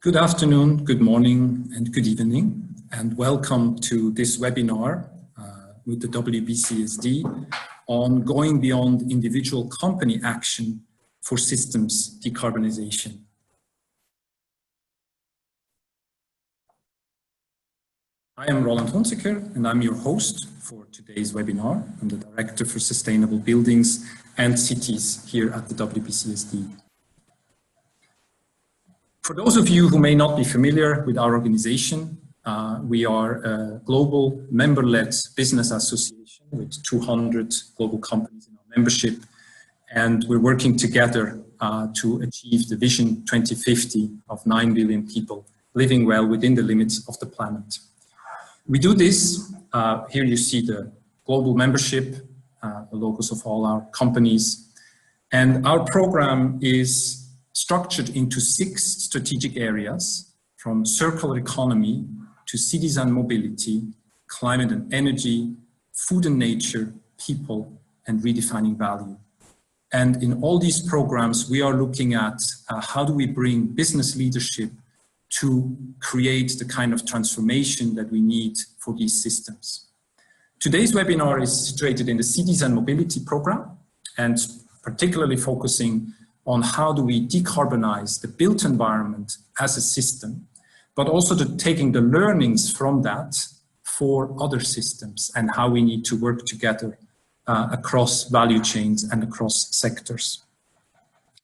Good afternoon, good morning, and good evening, and welcome to this webinar with the WBCSD on going beyond individual company action for systems decarbonization. I am Roland Hunziker, and I'm your host for today's webinar. I'm the Director for Sustainable Buildings and Cities here at the WBCSD. For those of you who may not be familiar with our organization, we are a global member-led business association with 200 global companies in our membership, and we're working together to achieve the Vision 2050 of 9 billion people living well within the limits of the planet. We do this, here you see the global membership, the logos of all our companies, and our program is structured into 6 strategic areas, from circular economy to cities and mobility, climate and energy, food and nature, people, and redefining value. And in all these programs, we are looking at how do we bring business leadership to create the kind of transformation that we need for these systems. Today's webinar is situated in the cities and mobility program, and particularly focusing on how do we decarbonize the built environment as a system, but also taking the learnings from that for other systems and how we need to work together across value chains and across sectors.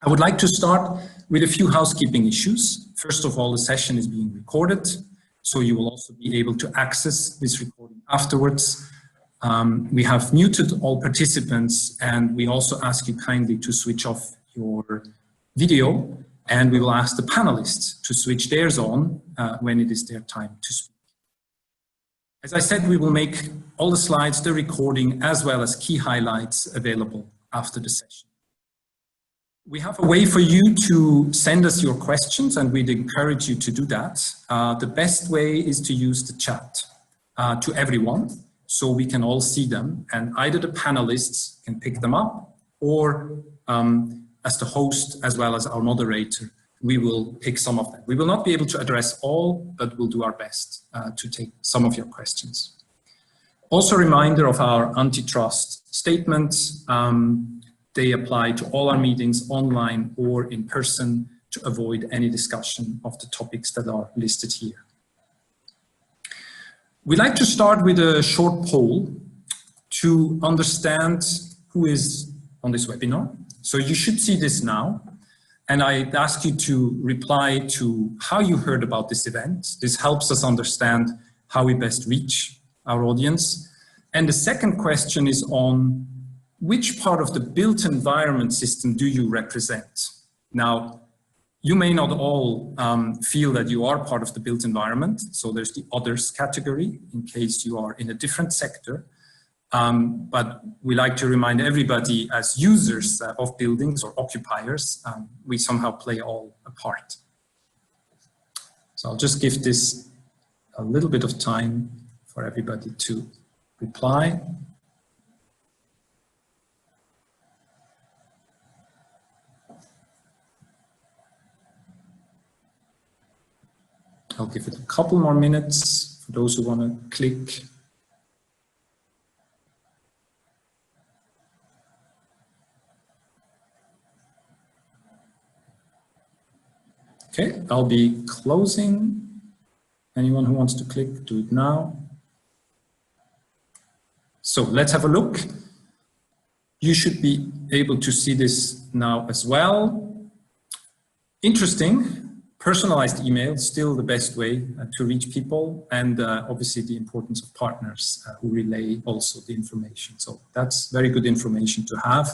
I would like to start with a few housekeeping issues. First of all, the session is being recorded, so you will also be able to access this recording afterwards. We have muted all participants, and we also ask you kindly to switch off your video, and we will ask the panelists to switch theirs on when it is their time to speak. As I said, we will make all the slides, the recording, as well as key highlights available after the session. We have a way for you to send us your questions, and we'd encourage you to do that. The best way is to use the chat to everyone, so we can all see them, and either the panelists can pick them up, or as the host, as well as our moderator, we will pick some of them. We will not be able to address all, but we'll do our best to take some of your questions. Also, a reminder of our antitrust statements. They apply to all our meetings, online or in person, to avoid any discussion of the topics that are listed here. We'd like to start with a short poll to understand who is on this webinar. So you should see this now, and I'd ask you to reply to how you heard about this event. This helps us understand how we best reach our audience. And the second question is on which part of the built environment system do you represent? Now, you may not all feel that you are part of the built environment, so there's the others category in case you are in a different sector. But we like to remind everybody as users of buildings or occupiers, we somehow play all a part. So I'll just give this a little bit of time for everybody to reply. I'll give it a couple more minutes for those who want to click. Okay, I'll be closing. Anyone who wants to click, do it now. So let's have a look. You should be able to see this now as well. Interesting. Personalized email, still the best way to reach people, and obviously the importance of partners who relay also the information. So that's very good information to have.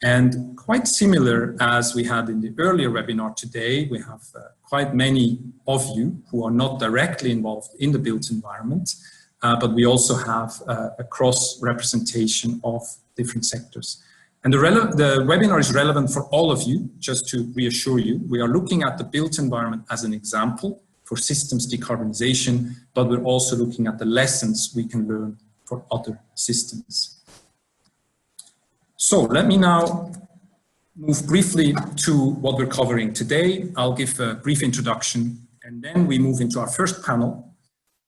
And quite similar as we had in the earlier webinar today, we have quite many of you who are not directly involved in the built environment, but we also have a cross representation of different sectors. And the webinar is relevant for all of you, just to reassure you. We are looking at the built environment as an example for systems decarbonization, but we're also looking at the lessons we can learn for other systems. So let me now move briefly to what we're covering today. I'll give a brief introduction, and then we move into our first panel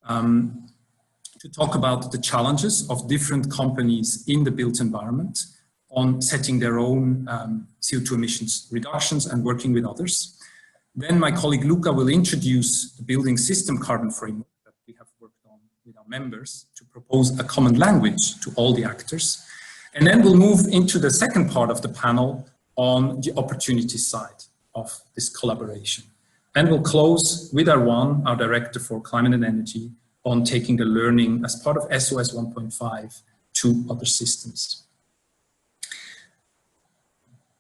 to talk about the challenges of different companies in the built environment on setting their own CO2 emissions reductions and working with others. Then my colleague Luca will introduce the building system carbon framework that we have worked on with our members to propose a common language to all the actors. And then we'll move into the second part of the panel on the opportunity side of this collaboration. And we'll close with Arwan, our Director for Climate and Energy, on taking the learning as part of SOS 1.5 to other systems.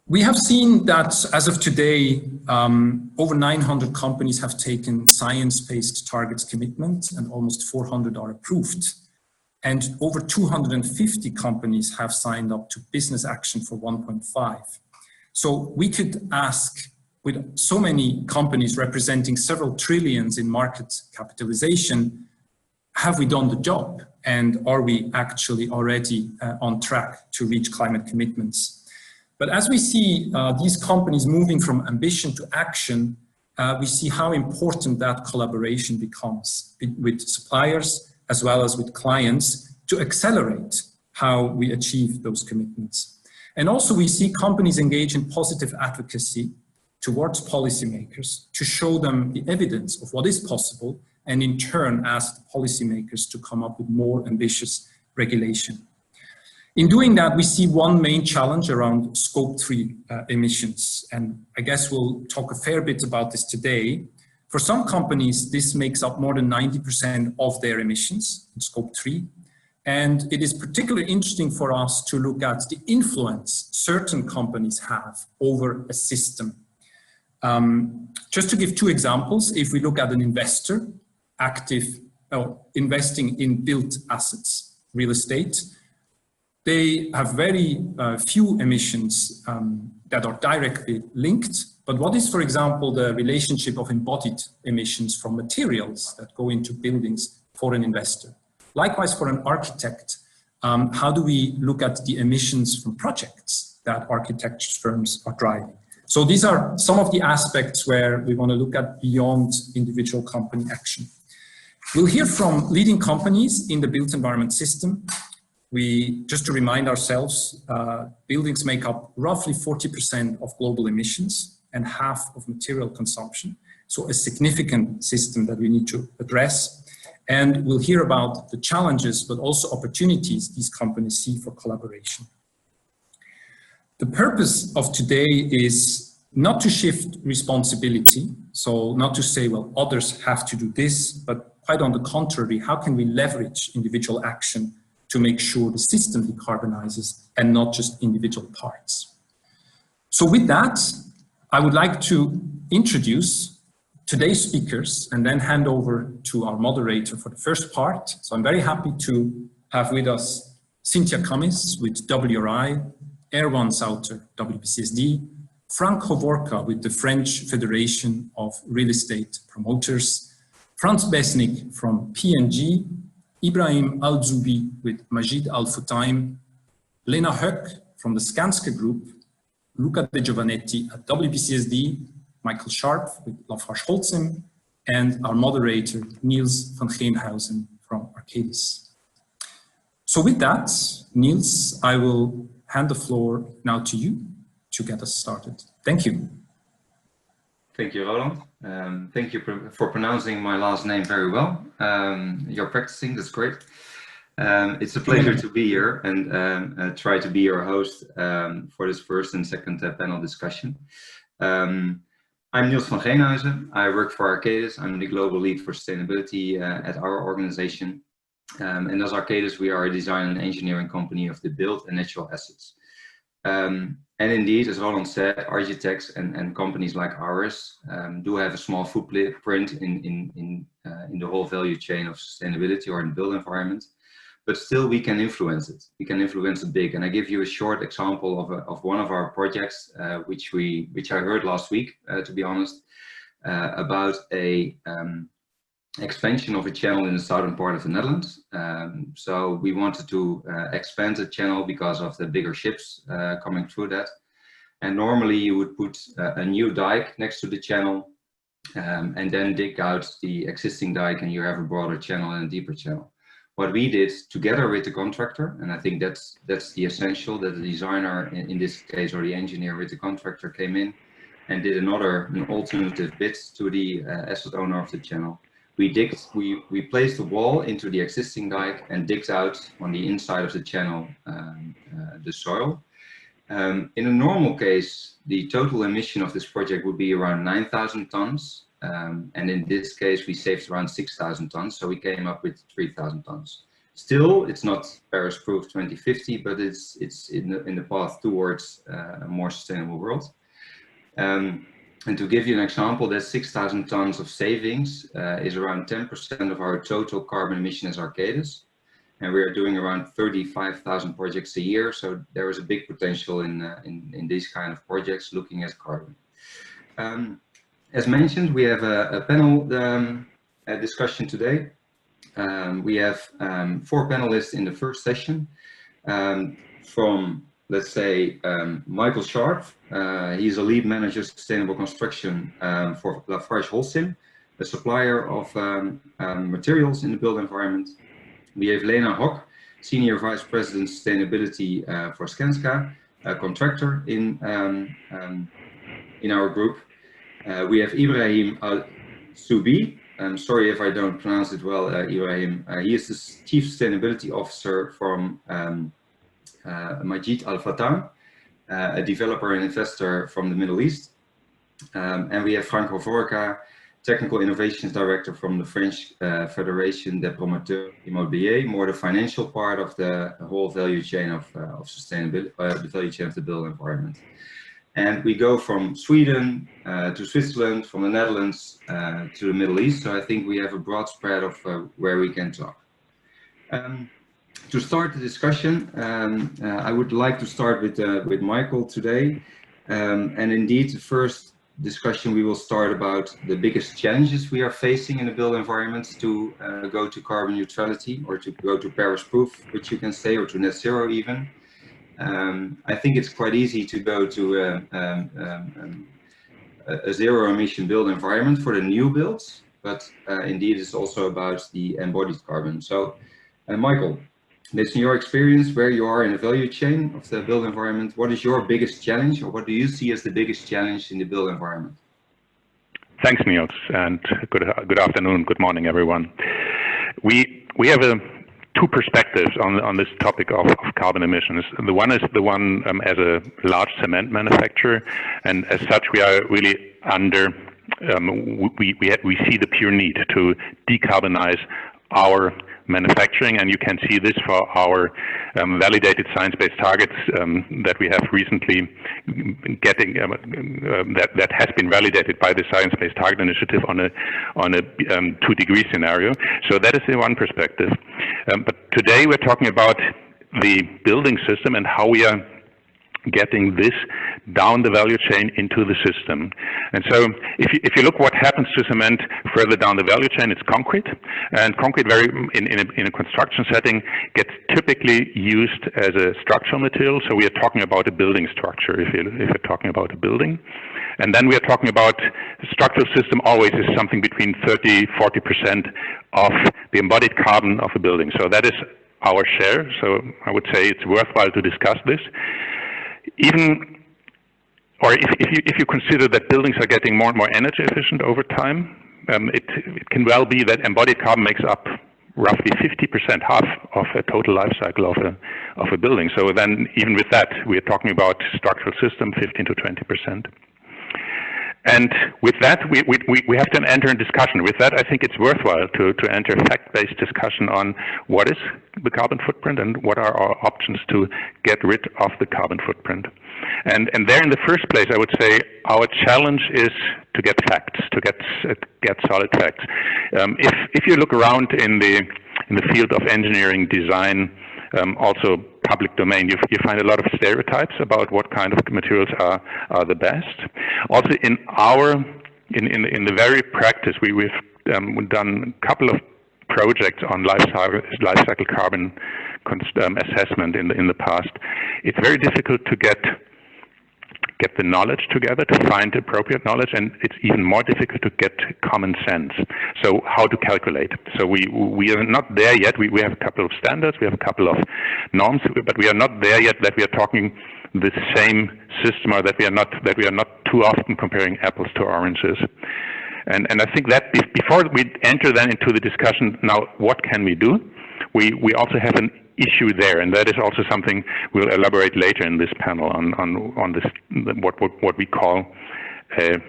We have seen that as of today, over 900 companies have taken science-based targets commitment and almost 400 are approved. And over 250 companies have signed up to business action for 1.5. So we could ask, with so many companies representing several trillions in market capitalization, have we done the job? And are we actually already on track to reach climate commitments? But as we see these companies moving from ambition to action, we see how important that collaboration becomes with suppliers as well as with clients to accelerate how we achieve those commitments. And also we see companies engage in positive advocacy towards policymakers to show them the evidence of what is possible, and in turn ask the policymakers to come up with more ambitious regulation. In doing that, we see one main challenge around Scope 3 emissions, and I guess we'll talk a fair bit about this today. For some companies, this makes up more than 90% of their emissions in Scope 3, and it is particularly interesting for us to look at the influence certain companies have over a system. Just to give two examples, if we look at an investor investing in built assets, real estate, they have very few emissions that are directly linked. But what is, for example, the relationship of embodied emissions from materials that go into buildings for an investor? Likewise, for an architect, how do we look at the emissions from projects that architecture firms are driving? So these are some of the aspects where we want to look at beyond individual company action. We'll hear from leading companies in the built environment system. Just to remind ourselves, buildings make up roughly 40% of global emissions and half of material consumption. So a significant system that we need to address. And we'll hear about the challenges, but also opportunities these companies see for collaboration. The purpose of today is not to shift responsibility. So not to say, well, others have to do this, but quite on the contrary, how can we leverage individual action to make sure the system decarbonizes and not just individual parts. So with that, I would like to introduce today's speakers and then hand over to our moderator for the first part. So I'm very happy to have with us Cynthia Cummins with WRI, Erwan Sauter, WBCSD, Frank Hovorka with the French Federation of Real Estate Promoters, Franz Besnik from P&G, Ibrahim Al-Zoubi with Majid Al-Futaim, Lena Höck from the Skanska Group, Luca De Giovanetti at WBCSD, Michael Sharp with Lafarge-Holcim, and our moderator, Niels van Geenhuizen from Arcadis. So with that, Niels, I will hand the floor now to you to get us started. Thank you. Thank you, Roland. Thank you for pronouncing my last name very well. You're practicing, that's great. It's a pleasure to be here and try to be your host for this first and second panel discussion. I'm Niels van Geenhuizen. I work for Arcadis. I'm the global lead for sustainability at our organization. And as Arcadis, we are a design and engineering company of the built and natural assets. And indeed, as Roland said, architects and companies like ours do have a small footprint in the whole value chain of sustainability or in the built environment, but still we can influence it. We can influence it big. And I give you a short example of one of our projects, which I heard last week, to be honest, about a expansion of a channel in the southern part of the Netherlands. So we wanted to expand the channel because of the bigger ships coming through that. And normally you would put a new dike next to the channel and then dig out the existing dike, and you have a broader channel and a deeper channel. What we did together with the contractor, and I think that's the essential, that the designer in this case, or the engineer with the contractor, came in and did an alternative bit to the asset owner of the channel. We placed the wall into the existing dike and digged out on the inside of the channel the soil. In a normal case, the total emission of this project would be around 9,000 tons. And in this case, we saved around 6,000 tons. So we came up with 3,000 tons. Still, it's not Paris Proof 2050, but it's in the path towards a more sustainable world. And to give you an example, that 6,000 tons of savings is around 10% of our total carbon emission as Arcadis. And we are doing around 35,000 projects a year. So there is a big potential in these kind of projects looking at carbon. As mentioned, we have a panel discussion today. We have 4 panelists in the first session. From, let's say, Michael Sharp. He's a lead manager sustainable construction for Lafarge Holcim, a supplier of materials in the built environment. We have Lena Hock, Senior Vice President Sustainability for Skanska, a contractor in our group. We have Ibrahim Al-Soubi. I'm sorry if I don't pronounce it well, Ibrahim. He is the Chief Sustainability Officer from Majid Al-Fatah, a developer and investor from the Middle East. And we have Franco Vorca, Technical Innovations Director from the French Federation des Promoteurs Immobiliers, more the financial part of the whole value chain of sustainability, the value chain of the built environment. And we go from Sweden to Switzerland, from the Netherlands to the Middle East. So I think we have a broad spread of where we can talk. To start the discussion, I would like to start with Michael today. And indeed, the first discussion we will start about the biggest challenges we are facing in the built environment to go to carbon neutrality, or to go to Paris Proof, which you can say, or to net zero even. I think it's quite easy to go to a zero emission built environment for the new builds, but indeed it's also about the embodied carbon. So Michael, based on your experience, where you are in the value chain of the built environment, what is your biggest challenge, or what do you see as the biggest challenge in the built environment? Thanks, Niels, and good afternoon, good morning, everyone. We have two perspectives on this topic of carbon emissions. The one is the one as a large cement manufacturer, and as such we are really under, we see the pure need to decarbonize our manufacturing, and you can see this for our validated science-based targets that we have recently getting that has been validated by the Science-Based Target Initiative on a 2-degree scenario. So that is the one perspective. But today we're talking about the building system and how we are getting this down the value chain into the system. And so if you look what happens to cement further down the value chain, it's concrete. And concrete in a construction setting gets typically used as a structural material. So we are talking about a building structure if you're talking about a building. And then we are talking about the structural system always is something between 30–40% of the embodied carbon of a building. So that is our share. So I would say it's worthwhile to discuss this. Even, or if you consider that buildings are getting more and more energy efficient over time, it can well be that embodied carbon makes up roughly 50%, half of a total life cycle of a building. So then even with that, we are talking about structural system 15–20%. And with that, we have to enter a discussion. With that, I think it's worthwhile to enter a fact-based discussion on what is the carbon footprint and what are our options to get rid of the carbon footprint. And there in the first place, I would say our challenge is to get facts, to get solid facts. If you look around in the field of engineering, design, also public domain, you find a lot of stereotypes about what kind of materials are the best. Also in the very practice, we've done a couple of projects on life cycle carbon assessment in the past. It's very difficult to get get the knowledge together, to find appropriate knowledge, and it's even more difficult to get common sense. So how to calculate? So we are not there yet. We have a couple of standards, we have a couple of norms, but we are not there yet that we are talking the same system, or that we are not too often comparing apples to oranges. And I think that before we enter then into the discussion, now what can we do? We also have an issue there, and that is also something we'll elaborate later in this panel on this, what we call a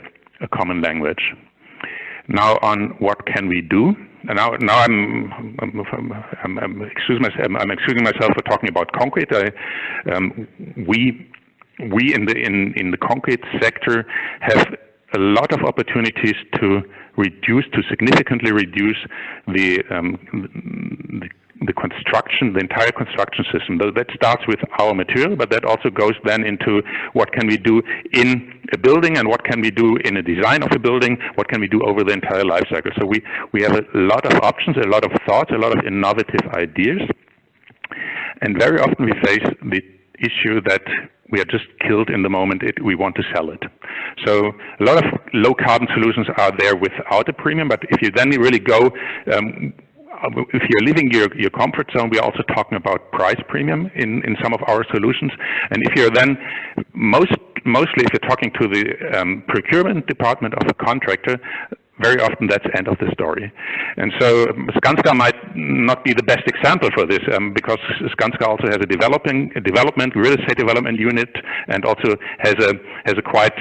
common language. Now, on what can we do? And now I'm excusing myself for talking about concrete. We in the concrete sector have a lot of opportunities to significantly reduce the construction, the entire construction system. That starts with our material, but that also goes then into what can we do in a building, and what can we do in a design of a building, what can we do over the entire life cycle. So we have a lot of options, a lot of thoughts, a lot of innovative ideas, and very often we face the issue that we are just killed in the moment we want to sell it. So a lot of low carbon solutions are there without a premium, but if you then really go, if you're leaving your comfort zone, we're also talking about price premium in some of our solutions. And if you're then, mostly if you're talking to the procurement department of a contractor, very often that's the end of the story. And so Skanska might not be the best example for this, because Skanska also has a real estate development unit, and also has a quite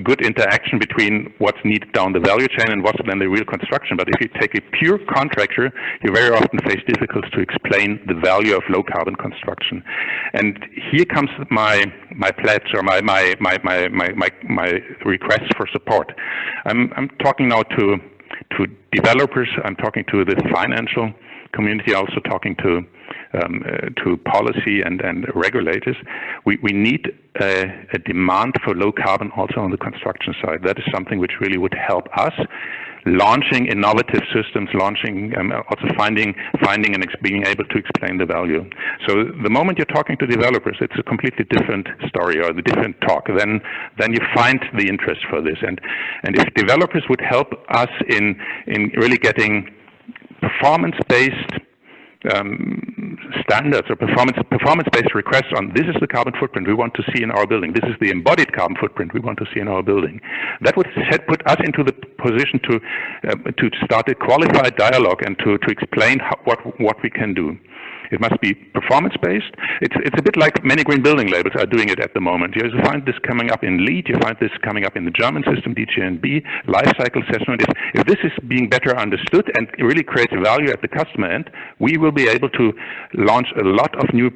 good interaction between what's needed down the value chain and what's then the real construction. But if you take a pure contractor, you very often face difficulties to explain the value of low carbon construction. And here comes my pledge, or my request for support. I'm talking now to developers, I'm talking to the financial community, also talking to policy and regulators. We need a demand for low carbon also on the construction side. That is something which really would help us launching innovative systems, also finding and being able to explain the value. So the moment you're talking to developers, it's a completely different story, or the different talk. Then you find the interest for this. And if developers would help us in really getting performance-based standards or performance-based requests on, this is the carbon footprint we want to see in our building, this is the embodied carbon footprint we want to see in our building, that would put us into the position to start a qualified dialogue and to explain what we can do. It must be performance-based. It's a bit like many green building labels are doing it at the moment. You find this coming up in LEED, you find this coming up in the German system, DGNB, life cycle assessment. If this is being better understood and really creates value at the customer end, we will be able to launch a lot of new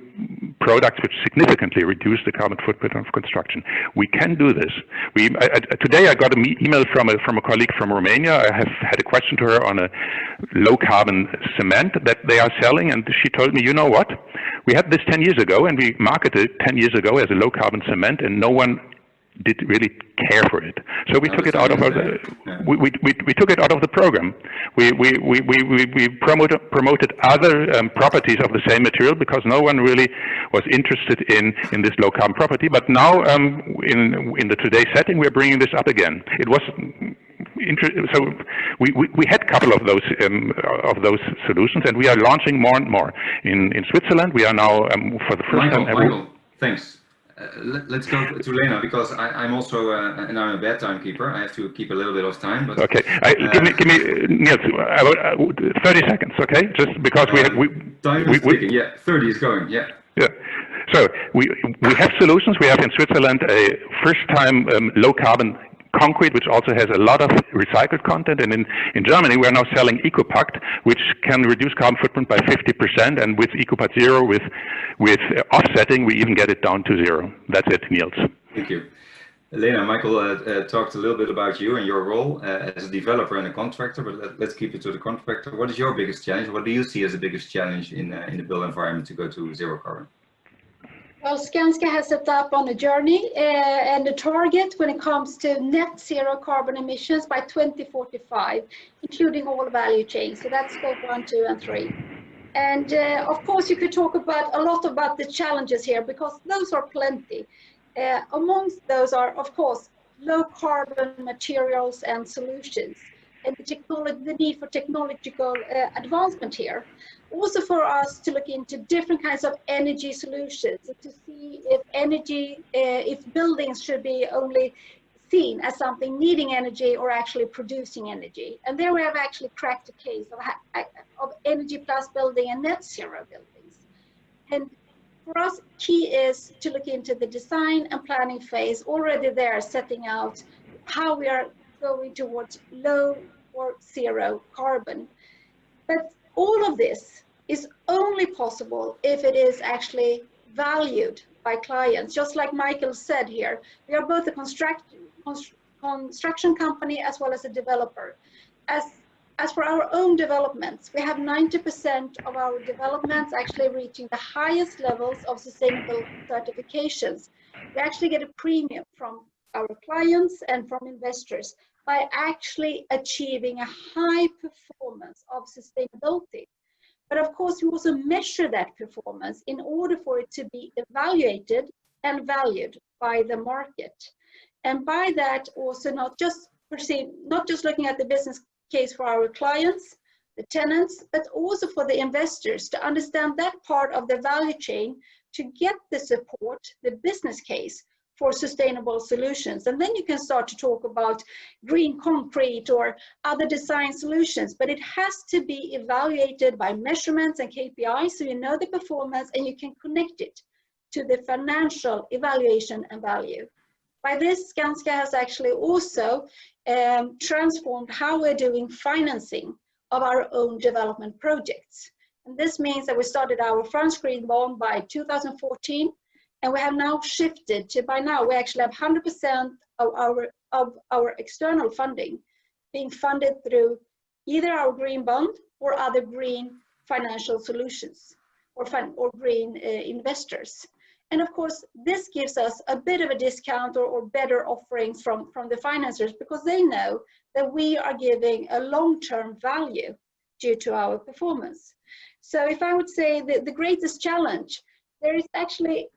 products which significantly reduce the carbon footprint of construction. We can do this. Today I got an email from a colleague from Romania. I have had a question to her on a low carbon cement that they are selling, and she told me, you know what? We had this 10 years ago, and we marketed it 10 years ago as a low carbon cement, and no one did really care for it. So we took it out of we took it out of the program. We promoted other properties of the same material because no one really was interested in this low carbon property. But now in the today's setting, we're bringing this up again. It was so we had a couple of those solutions, and we are launching more and more in Switzerland. We are now for the first time ever. Michael, thanks. Let's go to Lena, because I'm also and I'm a bad timekeeper. I have to keep a little bit of time. But okay, give me Niels, 30 seconds, okay? Just because time is ticking. Yeah, 30 is going. Yeah. Yeah. So we have solutions. We have in Switzerland a first-time low carbon concrete, which also has a lot of recycled content, and in Germany we are now selling EcoPact, which can reduce carbon footprint by 50%, and with EcoPact Zero, with offsetting, we even get it down to zero. That's it, Niels. Thank you. Lena, Michael talked a little bit about you and your role as a developer and a contractor, but let's keep it to the contractor. What is your biggest challenge? What do you see as the biggest challenge in the built environment to go to zero carbon? Well, Skanska has set up on a journey and a target when it comes to net zero carbon emissions by 2045, including all value chains. So that's scope 1, 2, and 3. And of course, you could talk about a lot about the challenges here, because those are plenty. Amongst those are, of course, low carbon materials and solutions, and the need for technological advancement here. Also for us to look into different kinds of energy solutions, and to see if if buildings should be only seen as something needing energy or actually producing energy. And there we have actually cracked a case of energy plus building and net zero buildings. And for us, key is to look into the design and planning phase already there, setting out how we are going towards low or zero carbon. But all of this is only possible if it is actually valued by clients. Just like Michael said here, we are both a construction company as well as a developer. As for our own developments, we have 90% of our developments actually reaching the highest levels of sustainable certifications. We actually get a premium from our clients and from investors by actually achieving a high performance of sustainability. But of course, we also measure that performance in order for it to be evaluated and valued by the market. And by that, also not just looking at the business case for our clients, the tenants, but also for the investors to understand that part of the value chain to get the support, the business case for sustainable solutions. And then you can start to talk about green concrete or other design solutions, but it has to be evaluated by measurements and KPIs so you know the performance and you can connect it to the financial evaluation and value. By this, Skanska has actually also transformed how we're doing financing of our own development projects. And this means that we started our first green bond by 2014, and we have now shifted to, by now, we actually have 100% of our external funding being funded through either our green bond or other green financial solutions or green investors. And of course, this gives us a bit of a discount or better offerings from the financiers because they know that we are giving a long-term value due to our performance. So if I would say the greatest challenge, there is actually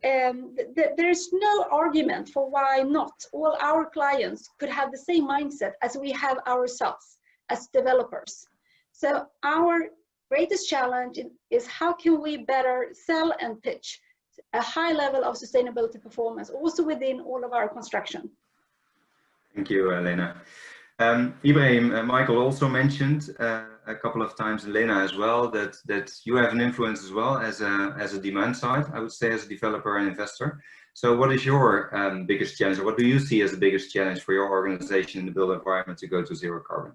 there's no argument for why not all our clients could have the same mindset as we have ourselves as developers. So our greatest challenge is how can we better sell and pitch a high level of sustainability performance also within all of our construction. Thank you, Lena. Ibrahim, Michael also mentioned a couple of times, and Lena as well, that you have an influence as well as a demand side, I would say, as a developer and investor. So what is your biggest challenge, or what do you see as the biggest challenge for your organization in the built environment to go to zero carbon?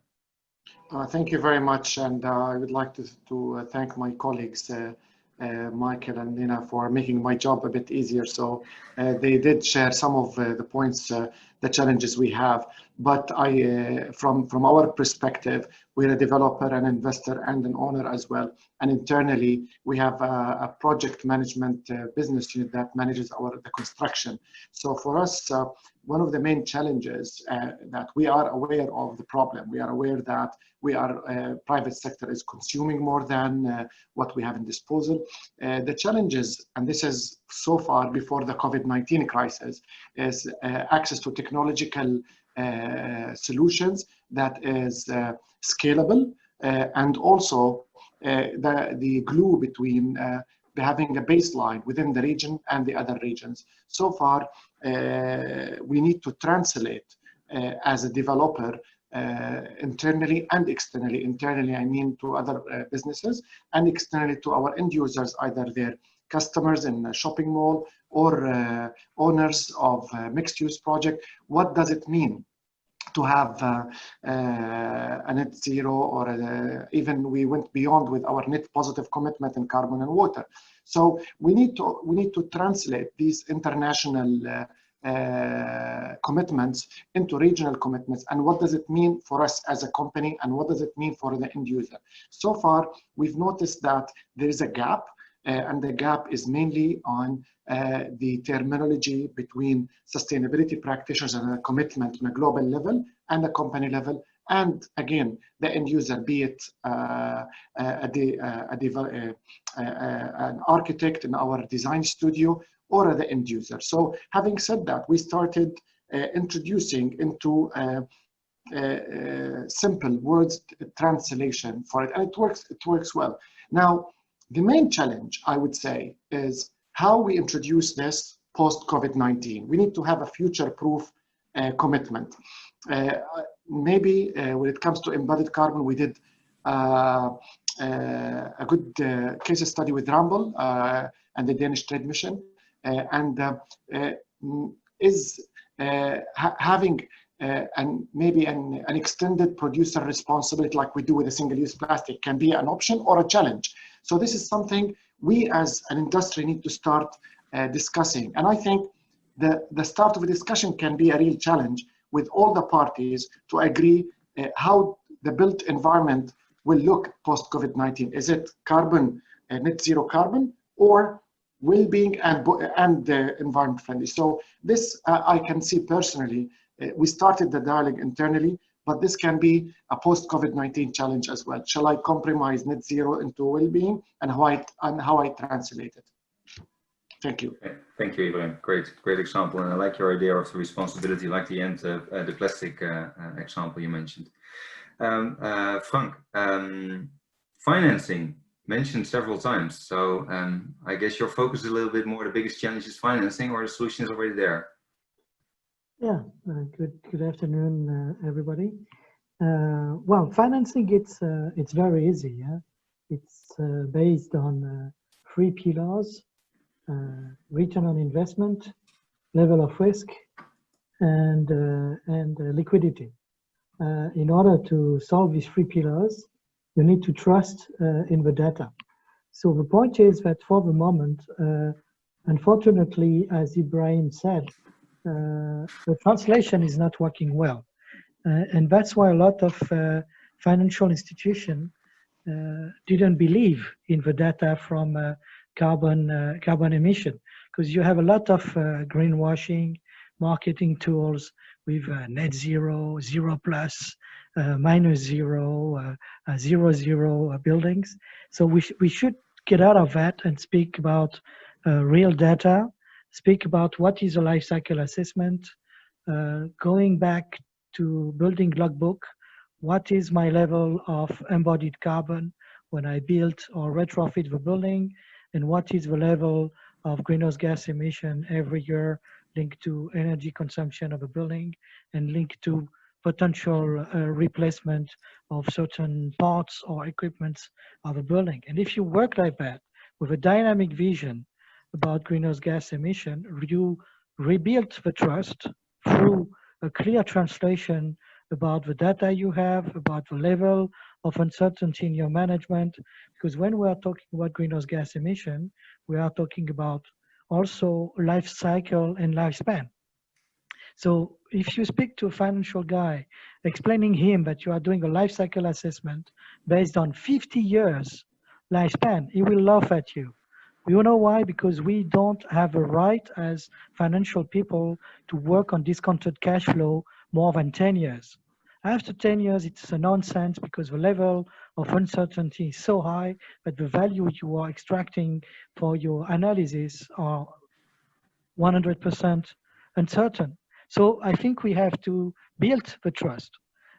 Thank you very much, and I would like to thank my colleagues Michael and Lena for making my job a bit easier. So they did share some of the points, the challenges we have. But from our perspective, we're a developer, an investor, and an owner as well. And internally, we have a project management business unit that manages the construction. So for us, one of the main challenges that we are aware of the problem. We are aware that private sector is consuming more than what we have in disposal. The challenges, and this is so far before the COVID-19 crisis, is access to technological solutions that is scalable and also the glue between having a baseline within the region and the other regions. So far, we need to translate as a developer internally and externally. Internally, I mean to other businesses, and externally to our end users, either their customers in a shopping mall or owners of a mixed-use project. What does it mean to have a net zero, or even we went beyond with our net positive commitment in carbon and water? So we need to translate these international commitments into regional commitments, and what does it mean for us as a company, and what does it mean for the end user? So far, we've noticed that there is a gap, and the gap is mainly on the terminology between sustainability practitioners and a commitment on a global level and a company level, and again, the end user, be it an architect in our design studio, or the end user. So having said that, we started introducing into simple words translation for it, and it works well. Now, the main challenge, I would say, is how we introduce this post-COVID-19. We need to have a future-proof commitment. Maybe when it comes to embodied carbon, we did a good case study with Ramboll and the Danish Trade Mission, having maybe an extended producer responsibility like we do with a single-use plastic can be an option or a challenge. So this is something we as an industry need to start discussing. And I think the start of a discussion can be a real challenge with all the parties to agree how the built environment will look post-COVID-19. Is it carbon, net zero carbon, or well-being and environment friendly? So this I can see personally. We started the dialogue internally, but this can be a post-COVID-19 challenge as well. Shall I compromise net zero into well-being, and how I translate it? Thank you. Okay. Thank you, Ibrahim. Great example, and I like your idea of the responsibility, like the end of the plastic example you mentioned. Frank, financing mentioned several times. So I guess your focus is a little bit more. The biggest challenge is financing, or the solution is already there. Yeah, good afternoon, everybody. Well, financing, it's very easy. Yeah? It's based on 3 pillars: return on investment, level of risk, and liquidity. In order to solve these 3 pillars, you need to trust in the data. So the point is that for the moment, unfortunately, as Ibrahim said, the translation is not working well. And that's why a lot of financial institutions didn't believe in the data from carbon emission, because you have a lot of greenwashing, marketing tools with net zero, zero plus, minus zero, zero buildings. So we should get out of that and speak about real data, speak about what is a life cycle assessment, going back to building logbook, what is my level of embodied carbon when I build or retrofit the building, and what is the level of greenhouse gas emission every year linked to energy consumption of a building and linked to potential replacement of certain parts or equipments of a building. And if you work like that with a dynamic vision about greenhouse gas emission, you rebuild the trust through a clear translation about the data you have, about the level of uncertainty in your management. Because when we are talking about greenhouse gas emission, we are talking about also life cycle and lifespan. So if you speak to a financial guy, explaining him that you are doing a life cycle assessment based on 50 years lifespan, he will laugh at you. You know why? Because we don't have a right as financial people to work on discounted cash flow more than 10 years. After 10 years, it's a nonsense because the level of uncertainty is so high that the value you are extracting for your analysis are 100% uncertain. So I think we have to build the trust.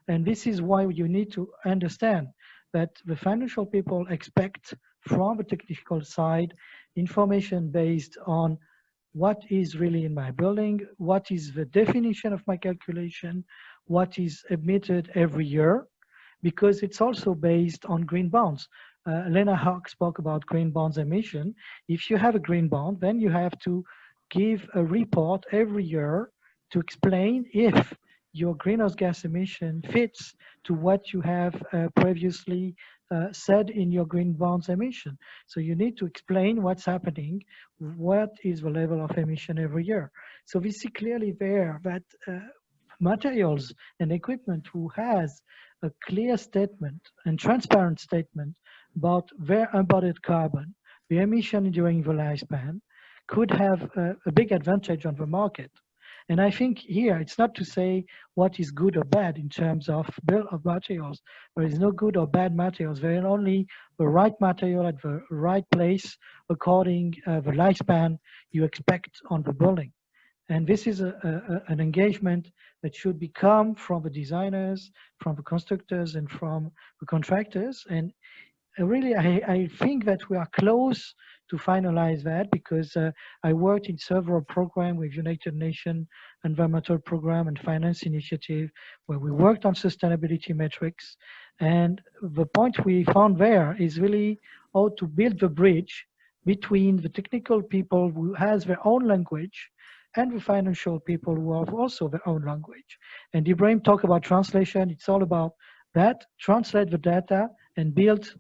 And this is why you need to understand that the financial people expect from the technical side information based on what is really in my building, what is the definition of my calculation, what is emitted every year, because it's also based on green bonds. Lena Hawk spoke about green bonds emission. If you have a green bond, then you have to give a report every year to explain if your greenhouse gas emission fits to what you have previously said in your green bonds emission. So you need to explain what's happening, what is the level of emission every year. So we see clearly there that materials and equipment who has a clear statement and transparent statement about their embodied carbon, the emission during the lifespan, could have a big advantage on the market. And I think here it's not to say what is good or bad in terms of bill of materials. There is no good or bad materials. There is only the right material at the right place according the lifespan you expect on the building. And this is an engagement that should become from the designers, from the constructors, and from the contractors. And really, I think that we are close to finalize that, because I worked in several programs with United Nations Environmental Program and Finance Initiative, where we worked on sustainability metrics. And the point we found there is really how to build the bridge between the technical people who has their own language and the financial people who have also their own language. And Ibrahim talked about translation. It's all about that, translate the data and build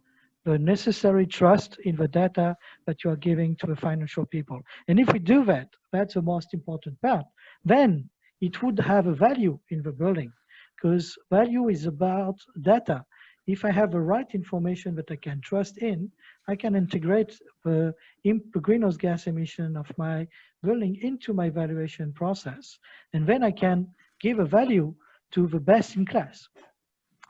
the necessary trust in the data that you are giving to the financial people. And if we do that, that's the most important part, then it would have a value in the building, because value is about data. If I have the right information that I can trust in, I can integrate the greenhouse gas emission of my building into my valuation process. And then I can give a value to the best in class.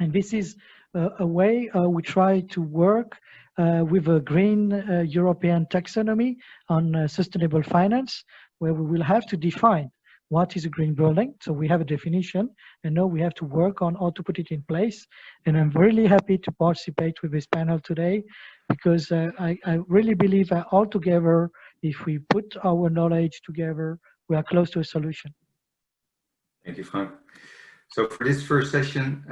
And this is a way we try to work with a green European taxonomy on sustainable finance, where we will have to define what is a green building. So we have a definition, and now we have to work on how to put it in place. And I'm really happy to participate with this panel today, because I really believe that all together, if we put our knowledge together, we are close to a solution. Thank you, Frank. So for this first session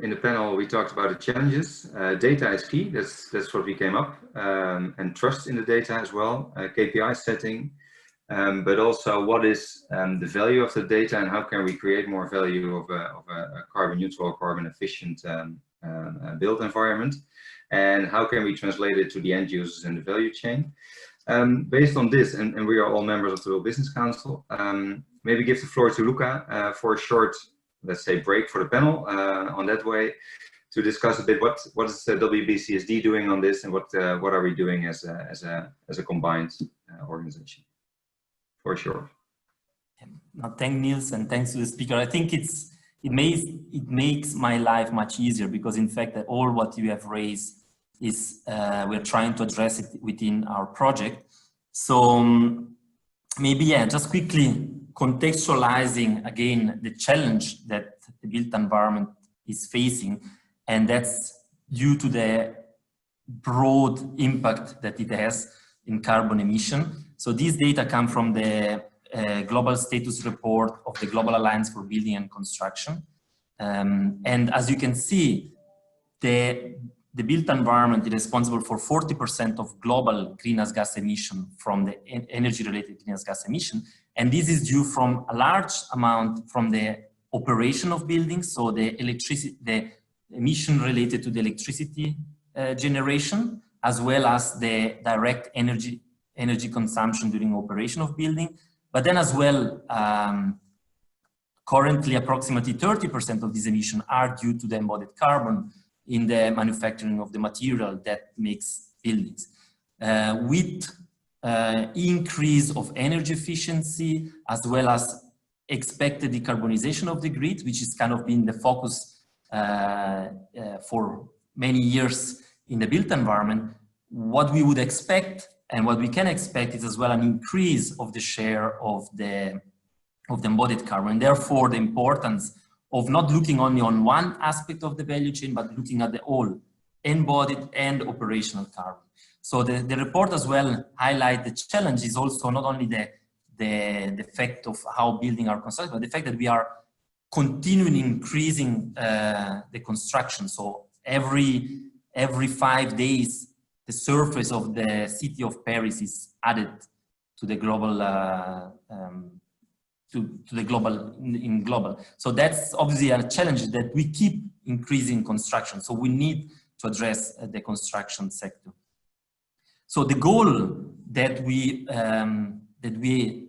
in the panel, we talked about the challenges. Data is key, that's what we came up, and trust in the data as well, KPI setting, but also what is the value of the data, and how can we create more value of a carbon neutral, carbon efficient built environment, and how can we translate it to the end users in the value chain. Based on this, and we are all members of the World Business Council, maybe give the floor to Luca for a short, let's say, break for the panel on that way, to discuss a bit what is WBCSD doing on this, and what are we doing as a combined organization. For sure. No, thank Niels, and thanks to the speaker. I think it makes my life much easier, because in fact all what you have raised is we're trying to address it within our project. So maybe, yeah, just quickly contextualizing again the challenge that the built environment is facing, and that's due to the broad impact that it has in carbon emission. So these data come from the global status report of the Global Alliance for Building and Construction. And as you can see, the built environment is responsible for 40% of global greenhouse gas emission from the energy-related greenhouse gas emission. And this is due from a large amount from the operation of buildings, so the emission related to the electricity generation, as well as the direct energy consumption during operation of building. But then as well, currently approximately 30% of these emissions are due to the embodied carbon in the manufacturing of the material that makes buildings. With increase of energy efficiency, as well as expected decarbonization of the grid, which is kind of been the focus for many years in the built environment, what we would expect and what we can expect is as well an increase of the share of the embodied carbon. Therefore, the importance of not looking only on one aspect of the value chain, but looking at the whole embodied and operational carbon. So the report as well highlight the challenge is also not only the effect of how buildings are constructed, but the fact that we are continuing increasing the construction. So every 5 days, the surface of the city of Paris is added to the global global. So that's obviously a challenge that we keep increasing construction. So we need to address the construction sector. So the goal that we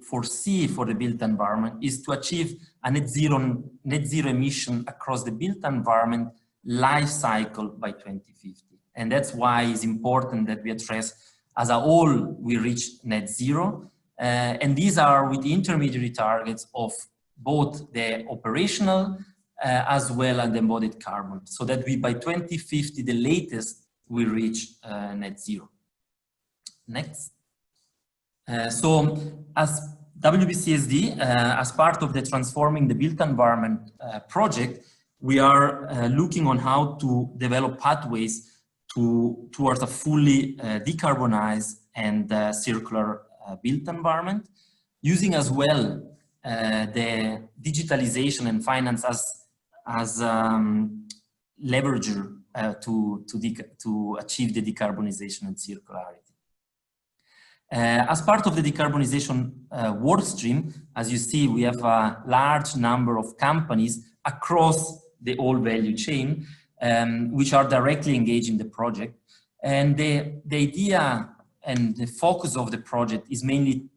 foresee for the built environment is to achieve a net zero emission across the built environment life cycle by 2050. And that's why it's important that we address as a whole, we reach net zero. And these are with the intermediary targets of both the operational as well as the embodied carbon, so that we by 2050, the latest, we reach net zero. Next. So as WBCSD, as part of the Transforming the Built Environment project, we are looking on how to develop pathways towards a fully decarbonized and circular built environment, using as well the digitalization and finance as leverager to achieve the decarbonization and circularity. As part of the decarbonization work stream, as you see, we have a large number of companies across the whole value chain, which are directly engaged in the project. And the idea and the focus of the project is mainly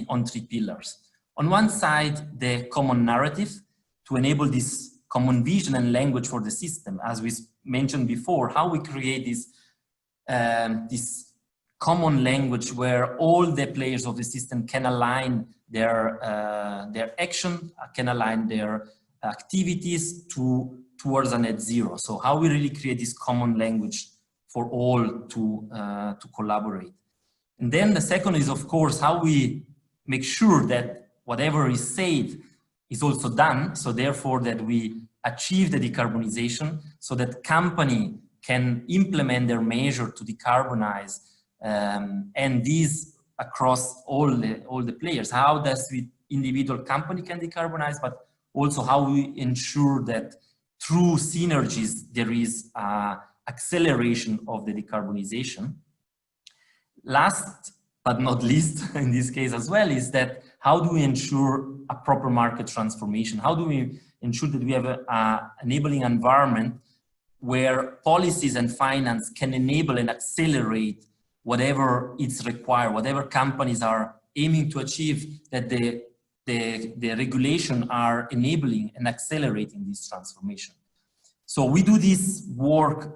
on three pillars. On one side, the common narrative to enable this common vision and language for the system. As we mentioned before, how we create this common language where all the players of the system can align their action, can align their activities towards a net zero. So how we really create this common language for all to collaborate. And then the second is, of course, how we make sure that whatever is said is also done. So therefore that we achieve the decarbonization so that company can implement their measure to decarbonize, and these across all the players. How does the individual company can decarbonize, but also how we ensure that through synergies there is acceleration of the decarbonization. Last but not least, in this case as well, is that how do we ensure a proper market transformation? How do we ensure that we have an enabling environment where policies and finance can enable and accelerate whatever is required, whatever companies are aiming to achieve, that the regulation are enabling and accelerating this transformation. So we do this work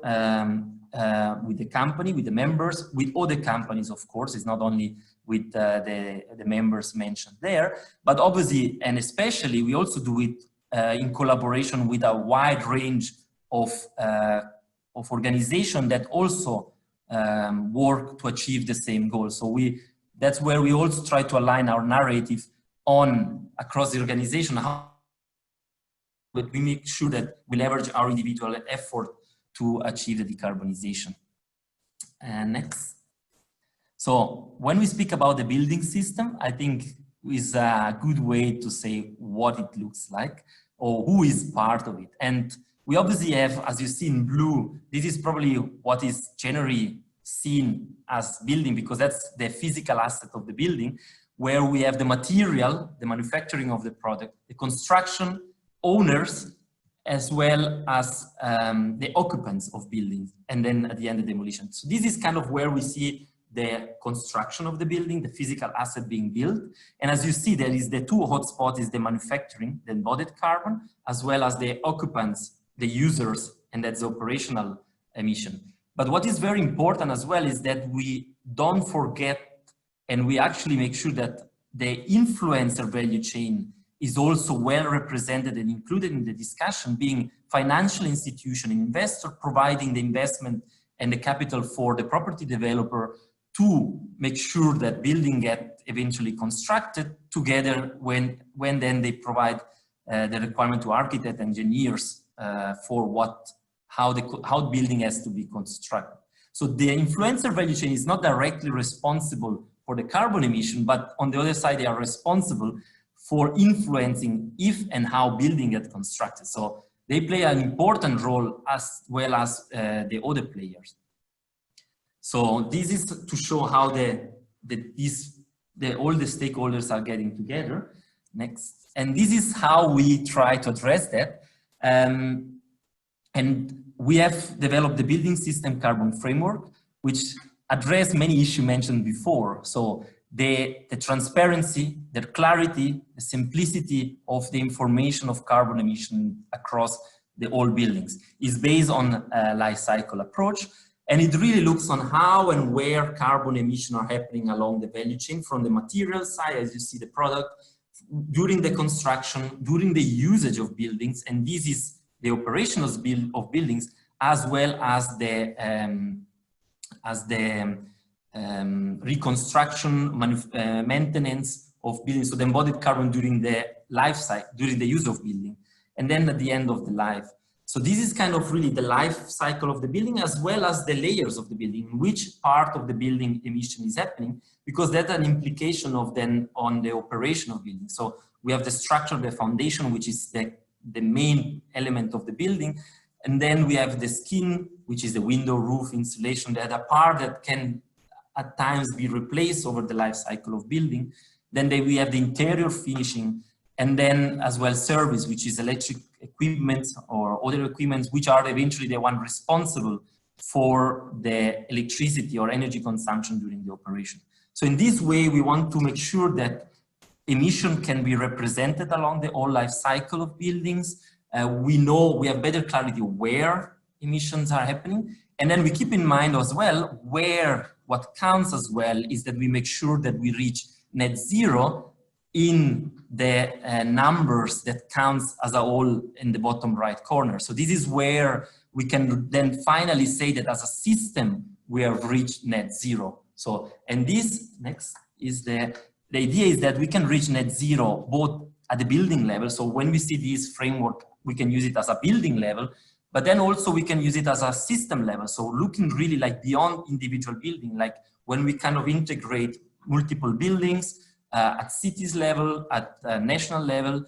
with the company, with the members, with other companies, of course. It's not only with the members mentioned there, but obviously and especially we also do it in collaboration with a wide range of organizations that also work to achieve the same goal. So that's where we also try to align our narrative across the organization, but we make sure that we leverage our individual effort to achieve the decarbonization. Next. So when we speak about the building system, I think is a good way to say what it looks like or who is part of it. And we obviously have, as you see in blue, this is probably what is generally seen as building, because that's the physical asset of the building, where we have the material, the manufacturing of the product, the construction owners, as well as the occupants of buildings, and then at the end the demolition. So this is kind of where we see the construction of the building, the physical asset being built. And as you see, there is the two hotspots, is the manufacturing, the embodied carbon, as well as the occupants, the users, and that's the operational emission. But what is very important as well is that we don't forget, and we actually make sure that the influencer value chain is also well represented and included in the discussion, being financial institution, investor providing the investment and the capital for the property developer to make sure that building get eventually constructed together when then they provide the requirement to architect engineers for how building has to be constructed. So the influencer value chain is not directly responsible for the carbon emission, but on the other side, they are responsible for influencing if and how building gets constructed. So they play an important role as well as the other players. So this is to show how all the stakeholders are getting together. Next. And this is how we try to address that. And we have developed the building system carbon framework, which address many issues mentioned before. So the transparency, the clarity, the simplicity of the information of carbon emission across the all buildings is based on a life cycle approach. And it really looks on how and where carbon emissions are happening along the value chain, from the material side, as you see the product, during the construction, during the usage of buildings, and this is the operational build of buildings, as well as the reconstruction, maintenance of buildings, so the embodied carbon during the life cycle, during the use of building, and then at the end of the life. So this is kind of really the life cycle of the building, as well as the layers of the building, in which part of the building emission is happening, because that's an implication of then on the operation of building. So we have the structure, the foundation, which is the main element of the building. And then we have the skin, which is the window, roof, insulation, that are part that can at times be replaced over the life cycle of building. Then we have the interior finishing, and then as well service, which is electric equipment or other equipment, which are eventually the one responsible for the electricity or energy consumption during the operation. So in this way, we want to make sure that emission can be represented along the whole life cycle of buildings. We know we have better clarity where emissions are happening. And then we keep in mind as well, what counts as well is that we make sure that we reach net zero in the numbers that counts as a whole in the bottom right corner. So this is where we can then finally say that as a system, we have reached net zero. So, and this next is the idea is that we can reach net zero both at the building level. So when we see this framework, we can use it as a building level, but then also we can use it as a system level. So looking really like beyond individual building, like when we kind of integrate multiple buildings at cities level, at national level,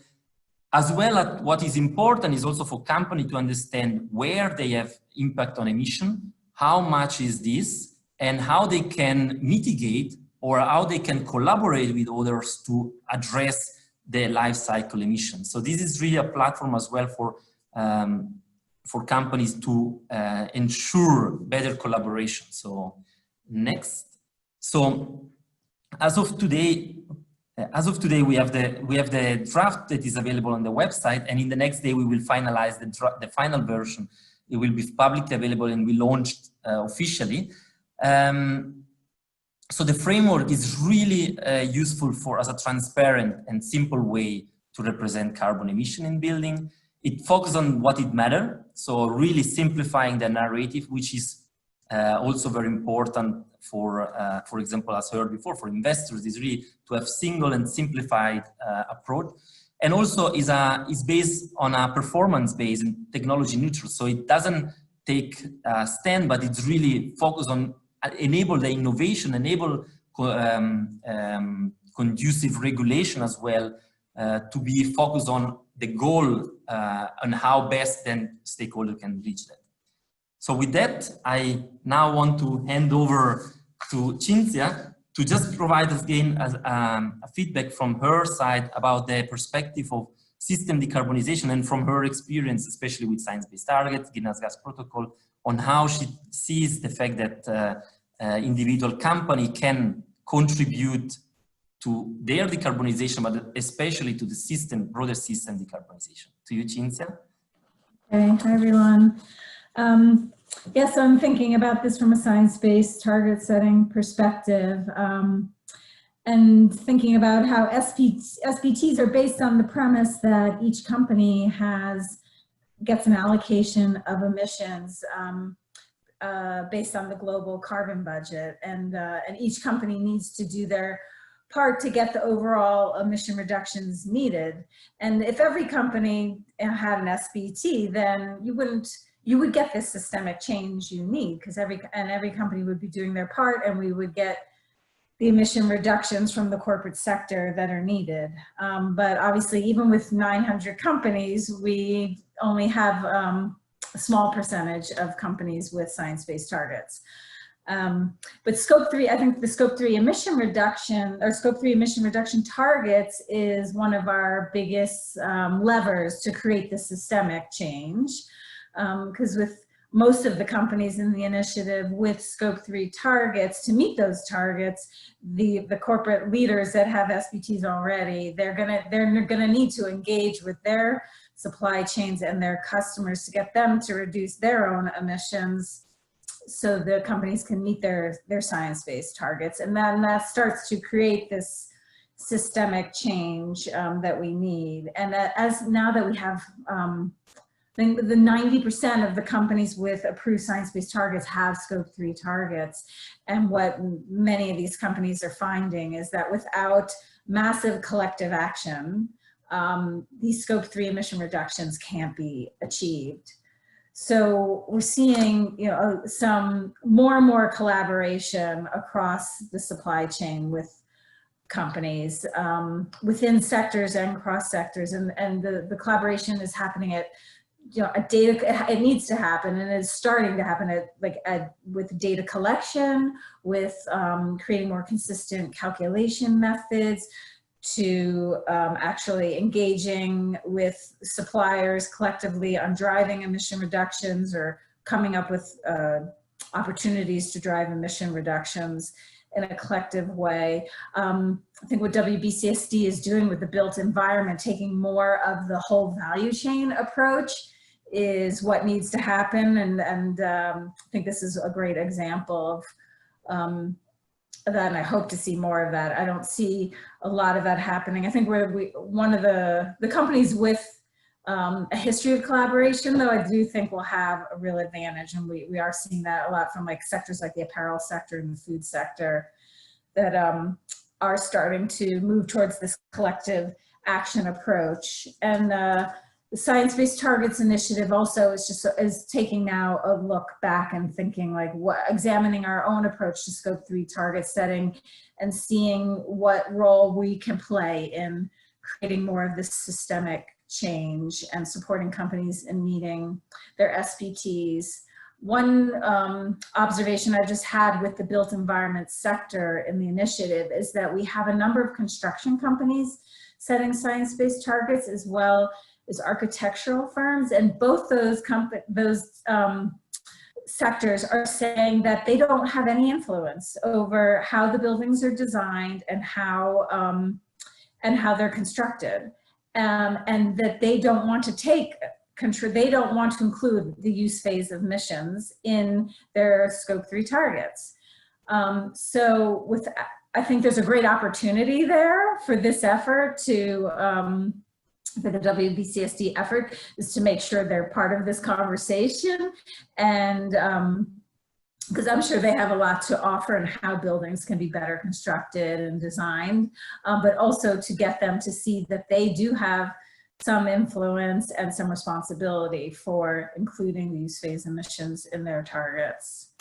as well as what is important is also for company to understand where they have impact on emission, how much is this, and how they can mitigate or how they can collaborate with others to address the life cycle emissions. So this is really a platform as well for companies to ensure better collaboration. So next. So as of today, we have the draft that is available on the website, and in the next day we will finalize the final version. It will be publicly available and be launched officially. So the framework is really useful as a transparent and simple way to represent carbon emission in building. It focuses on what it matters, so really simplifying the narrative, which is also very important for example, as heard before, for investors, is really to have single and simplified approach. And also is based on a performance-based and technology neutral. So it doesn't take a stand, but it's really focused on enable the innovation, enable conducive regulation as well, to be focused on the goal and how best then stakeholder can reach that. So with that, I now want to hand over to Cinzia to just provide us again a feedback from her side about the perspective of system decarbonization and from her experience, especially with science-based targets, greenhouse gas protocol, on how she sees the fact that individual company can contribute to their decarbonization, but especially to the system, broader system decarbonization. To you, Cinzia. Okay, hi everyone. Yes, so I'm thinking about this from a science-based target setting perspective, and thinking about how SBTs are based on the premise that each company gets an allocation of emissions based on the global carbon budget, and each company needs to do their part to get the overall emission reductions needed. And if every company had an SBT, then you would get this systemic change you need, because every company would be doing their part, and we would get the emission reductions from the corporate sector that are needed. But obviously, even with 900 companies, we only have a small percentage of companies with science-based targets. But scope 3, I think the scope 3 emission reduction, or scope 3 emission reduction targets, is one of our biggest levers to create the systemic change. Because with most of the companies in the initiative with scope 3 targets, to meet those targets, the corporate leaders that have SBTs already, they're gonna need to engage with their supply chains and their customers to get them to reduce their own emissions so the companies can meet their science-based targets. And then that starts to create this systemic change that we need. And now that we have, I think the 90% of the companies with approved science-based targets have scope 3 targets. And what many of these companies are finding is that without massive collective action, these scope 3 emission reductions can't be achieved. So we're seeing, you know, some more and more collaboration across the supply chain with companies within sectors and cross sectors, and the collaboration is happening at, you know, it needs to happen, and it's starting to happen with data collection, with creating more consistent calculation methods, to actually engaging with suppliers collectively on driving emission reductions or coming up with opportunities to drive emission reductions in a collective way. I think what WBCSD is doing with the built environment, taking more of the whole value chain approach, is what needs to happen. And I think this is a great example of that, and I hope to see more of that. I don't see a lot of that happening. I think one of the companies with a history of collaboration, though, I do think will have a real advantage, and we are seeing that a lot from like sectors like the apparel sector and the food sector that are starting to move towards this collective action approach. And the Science-Based Targets Initiative also is taking now a look back and thinking like examining our own approach to scope 3 target setting and seeing what role we can play in creating more of this systemic change and supporting companies in meeting their SBTs. One observation I just had with the built environment sector in the initiative is that we have a number of construction companies setting science-based targets, as well as architectural firms, and both those sectors are saying that they don't have any influence over how the buildings are designed and how they're constructed, and that they don't want to they don't want to include the use phase of emissions in their scope 3 targets. So I think there's a great opportunity there for this effort for the WBCSD effort, is to make sure they're part of this conversation, and because I'm sure they have a lot to offer in how buildings can be better constructed and designed, but also to get them to see that they do have some influence and some responsibility for including the use phase emissions in their targets.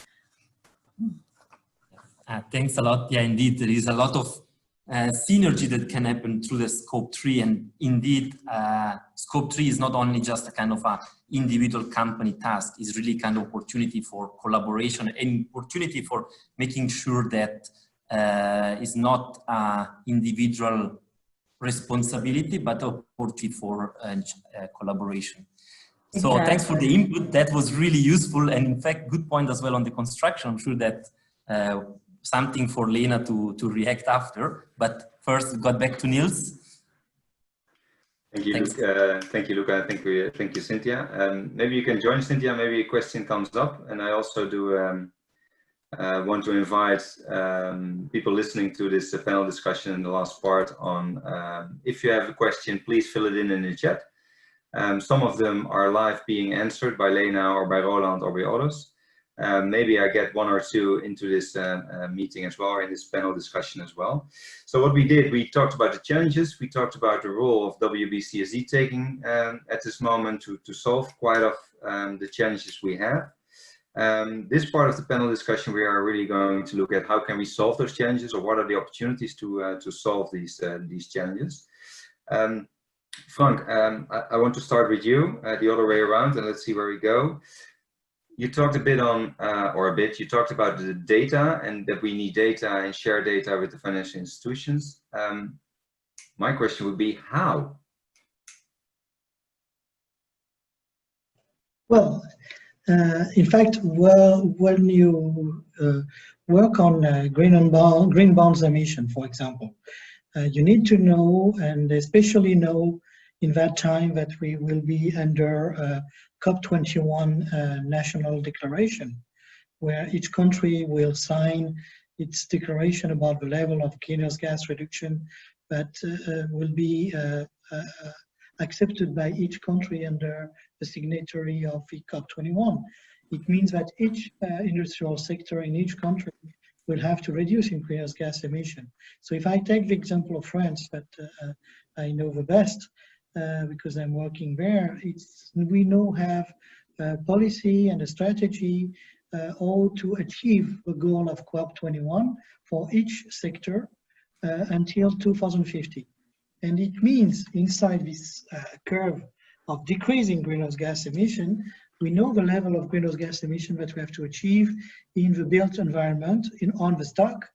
Thanks a lot. Yeah, indeed, there is a lot of synergy that can happen through the scope 3, and indeed scope 3 is not only just a kind of a individual company task, it's really kind of opportunity for collaboration and opportunity for making sure that it's not individual responsibility but opportunity for collaboration. So exactly. Thanks for the input, that was really useful, and in fact good point as well on the construction. I'm sure that something for Lena to react after, but first got back to Niels. Thank you, thank you, Luca. Thank you, Cynthia. Maybe you can join Cynthia. Maybe a question comes up, and I also do want to invite people listening to this panel discussion in the last part on. If you have a question, please fill it in the chat. Some of them are live being answered by Lena or by Roland or by others. Maybe I get one or two into this meeting as well, or in this panel discussion as well. So what we did, we talked about the challenges, we talked about the role of WBCSD taking at this moment to solve quite of the challenges we have. This part of the panel discussion, we are really going to look at how can we solve those challenges, or what are the opportunities to solve these challenges. Frank, I want to start with you the other way around, and let's see where we go. You talked a bit on, you talked about the data, and that we need data and share data with the financial institutions. My question would be, how? Well, in fact, when you work on green bonds emission, for example, you need to know, and especially know in that time, that we will be under COP21 national declaration. where each country will sign its declaration about the level of greenhouse gas reduction that will be accepted by each country under the signatory of the COP21. It means that each industrial sector in each country will have to reduce in greenhouse gas emission. So if I take the example of France that I know the best, because I'm working there, we now have a policy and a strategy all to achieve the goal of COP21 for each sector until 2050. And it means inside this curve of decreasing greenhouse gas emission, we know the level of greenhouse gas emission that we have to achieve in the built environment, on the stock,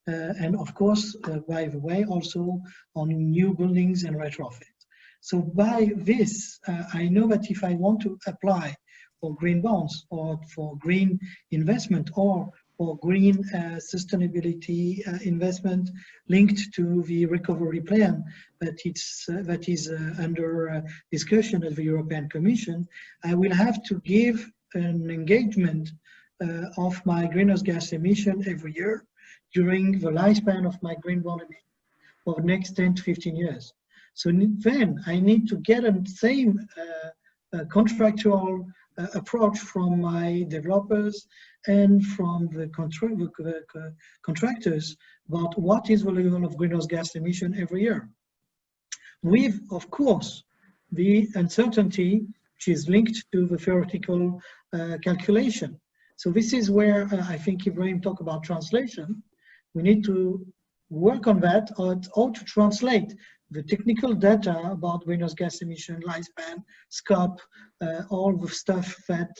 and of course, by the way, also on new buildings and retrofit. So by this, I know that if I want to apply for green bonds or for green investment or for green sustainability investment linked to the recovery plan that is under discussion at the European Commission, I will have to give an engagement of my greenhouse gas emission every year during the lifespan of my green bond emission for the next 10 to 15 years. So then I need to get the same contractual approach from my developers and from the contractors about what is the level of greenhouse gas emission every year. With, of course, the uncertainty which is linked to the theoretical calculation. So this is where I think Ibrahim talked about translation. We need to work on that, or to translate the technical data about greenhouse gas emission, lifespan, scope, all the stuff that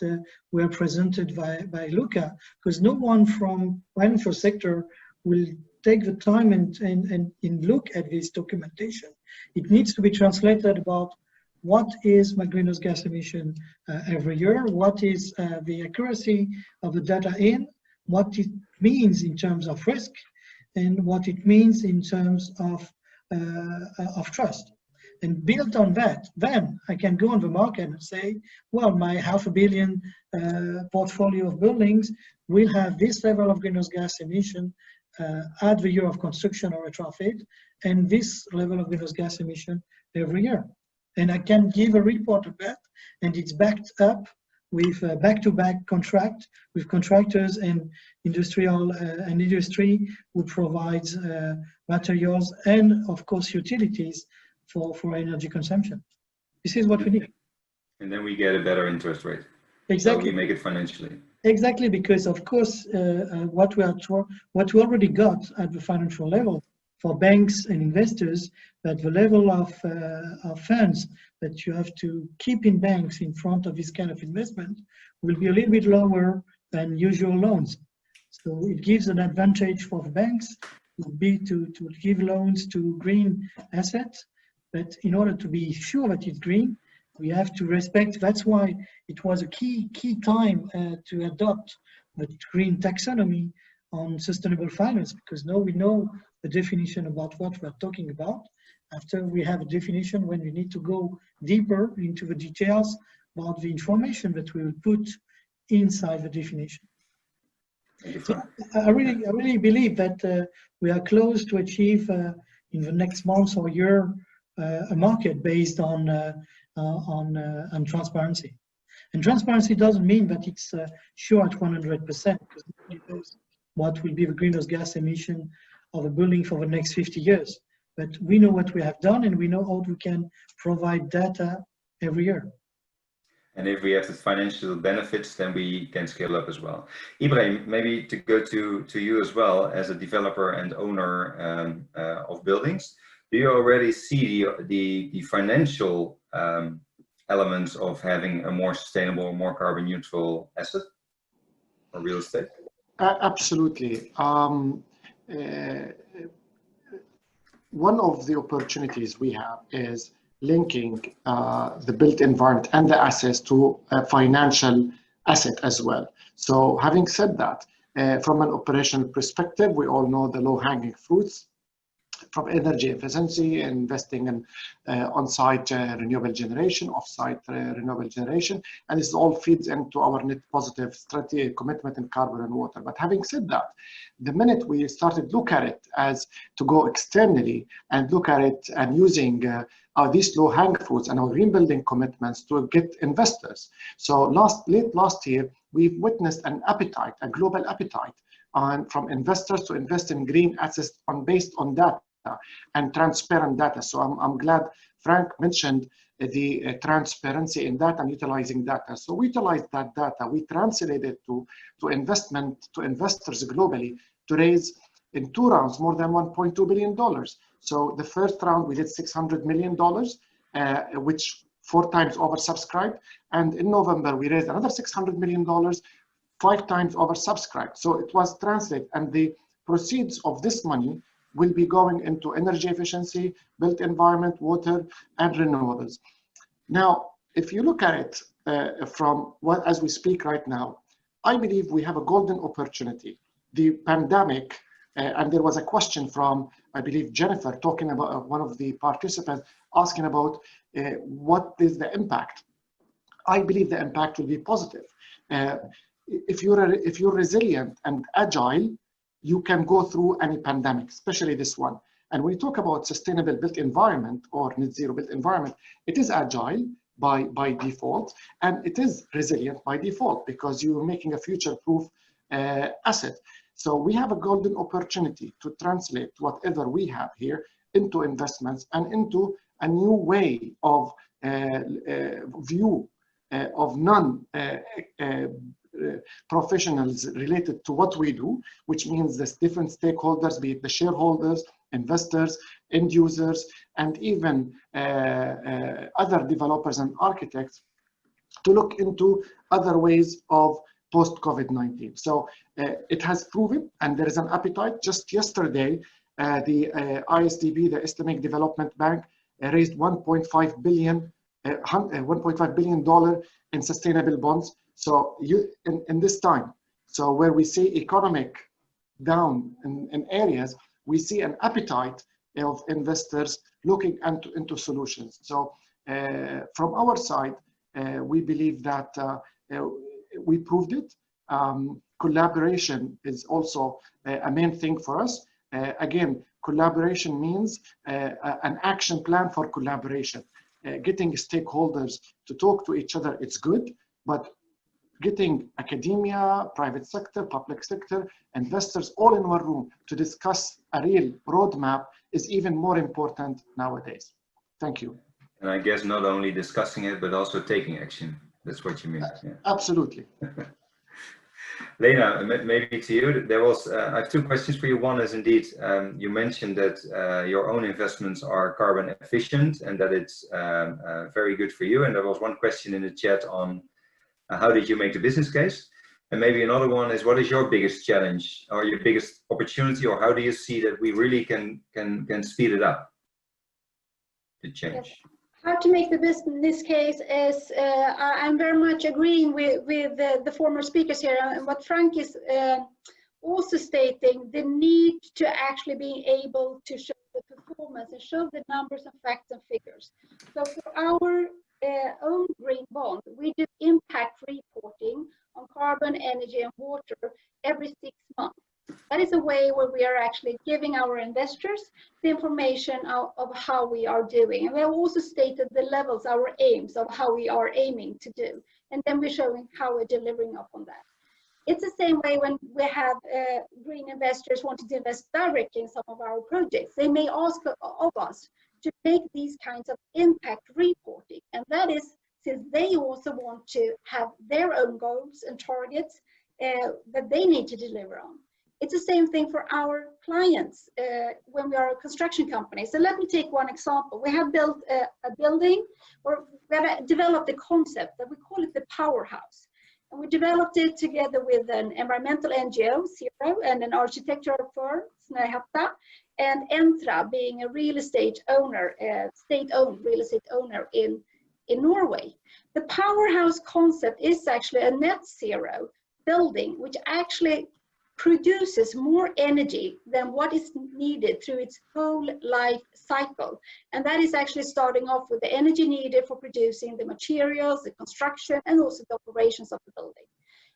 were presented by Luca, because no one from financial sector will take the time and look at this documentation. It needs to be translated about what is my greenhouse gas emission every year, what is the accuracy of the data in, what it means in terms of risk, and what it means in terms of trust. And built on that, then I can go on the market and say, well, my $500 million portfolio of buildings will have this level of greenhouse gas emission at the year of construction or retrofit, and this level of greenhouse gas emission every year. And I can give a report of that, and it's backed up with a back-to-back contract with contractors and industry who provides materials and, of course, utilities for energy consumption. This is what we need. And then we get a better interest rate. Exactly. So we make it financially. Exactly, because of course, what we already got at the financial level for banks and investors, that the level of funds that you have to keep in banks in front of this kind of investment will be a little bit lower than usual loans. So it gives an advantage for the banks to give loans to green assets, but in order to be sure that it's green, we have to respect. That's why it was a key time to adopt the green taxonomy on sustainable finance, because now we know the definition about what we're talking about. After we have a definition, when we need to go deeper into the details about the information that we will put inside the definition. So I really believe that we are close to achieve in the next month or year a market based on transparency. And transparency doesn't mean that it's sure at 100%, because nobody knows what will be the greenhouse gas emission of a building for the next 50 years. But we know what we have done, and we know how we can provide data every year. And if we have the financial benefits, then we can scale up as well. Ibrahim, maybe to go to you as well as a developer and owner of buildings. Do you already see the financial elements of having a more sustainable, more carbon neutral asset or real estate? Absolutely. One of the opportunities we have is linking the built environment and the assets to a financial asset as well. So having said that, from an operational perspective, we all know the low-hanging fruits. from energy efficiency, investing in on-site renewable generation, off-site renewable generation, and this all feeds into our net positive strategy commitment in carbon and water. But having said that, the minute we started look at it as to go externally and look at it and using these low-hanging fruits and our green building commitments to get investors. So late last year, we've witnessed an appetite, a global appetite from investors to invest in green assets based on data and transparent data. So I'm glad Frank mentioned the transparency in that and utilizing data. So we utilized that data, we translated it to investors globally to raise in 2 rounds more than $1.2 billion. So the first round we did $600 million, which 4 times oversubscribed. And in November, we raised another $600 million, 5 times oversubscribed. So it was translated, and the proceeds of this money will be going into energy efficiency, built environment, water, and renewables. Now, if you look at it from what as we speak right now, I believe we have a golden opportunity. The pandemic, and there was a question from, I believe, Jennifer, talking about one of the participants, asking about what is the impact. I believe the impact will be positive. If you're resilient and agile, you can go through any pandemic, especially this one. And when we talk about sustainable built environment or net zero built environment, it is agile by default, and it is resilient by default because you're making a future-proof asset. So we have a golden opportunity to translate whatever we have here into investments and into a new way of view of professionals related to what we do, which means there's different stakeholders, be it the shareholders, investors, end users, and even other developers and architects to look into other ways of post-COVID-19. So it has proven, and there is an appetite. Just yesterday, the ISDB, the Islamic Development Bank, raised $1.5 billion in sustainable bonds. So in this time, so where we see economic down in areas, we see an appetite of investors looking into solutions. So from our side, we believe that we proved it. Collaboration is also a main thing for us. Again, collaboration means an action plan for collaboration. Getting stakeholders to talk to each other, it's good, but getting academia, private sector, public sector, investors all in one room to discuss a real roadmap is even more important nowadays. Thank you. And I guess not only discussing it, but also taking action. That's what you mean. Yeah. Absolutely. Lena, maybe to you, there was, I have 2 questions for you. One is indeed, you mentioned that your own investments are carbon efficient and that it's very good for you. And there was one question in the chat on how did you make the business case? And maybe another one is, what is your biggest challenge or your biggest opportunity, or how do you see that we really can speed it up, the change? Yes. How to make the business case is, I'm very much agreeing with the former speakers here, and what Frank is also stating, the need to actually be able to show the performance and show the numbers and facts and figures. So for our own green bond, we do impact reporting on carbon, energy, and water every 6 months. That is a way where we are actually giving our investors the information of how we are doing. And we have also stated the levels, our aims of how we are aiming to do. And then we're showing how we're delivering up on that. It's the same way when we have green investors wanting to invest directly in some of our projects. They may ask of us to make these kinds of impact reporting. And that is since they also want to have their own goals and targets that they need to deliver on. It's the same thing for our clients when we are a construction company. So let me take one example. We have built a building, or we have developed a concept that we call it the powerhouse. And we developed it together with an environmental NGO, Zero, and an architectural firm, Snöhetta, and Entra being a real estate owner, state-owned real estate owner in Norway. The powerhouse concept is actually a net zero building, which actually produces more energy than what is needed through its whole life cycle. And that is actually starting off with the energy needed for producing the materials, the construction, and also the operations of the building.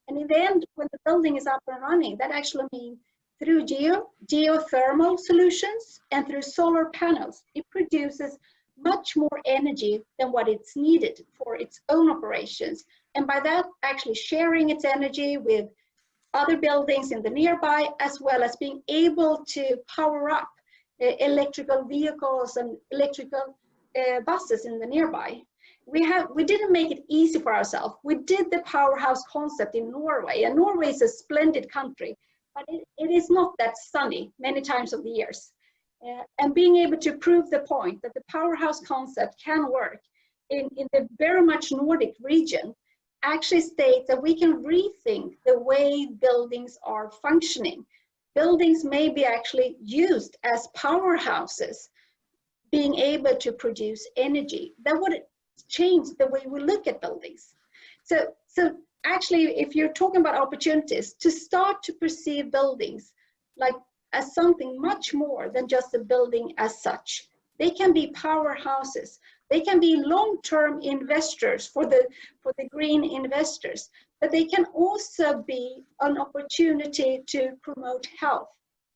And in the end, when the building is up and running, that actually means through geothermal solutions and through solar panels, it produces much more energy than what it's needed for its own operations. And by that, actually sharing its energy with other buildings in the nearby, as well as being able to power up electrical vehicles and electrical buses in the nearby. We didn't make it easy for ourselves. We did the powerhouse concept in Norway, and Norway is a splendid country, but it is not that sunny many times of the years. And being able to prove the point that the powerhouse concept can work in the very much Nordic region actually states that we can rethink the way buildings are functioning. Buildings may be actually used as powerhouses, being able to produce energy. That would change the way we look at buildings. So actually, if you're talking about opportunities, to start to perceive buildings like as something much more than just a building as such. They can be powerhouses. They can be long-term investors for the green investors, but they can also be an opportunity to promote health,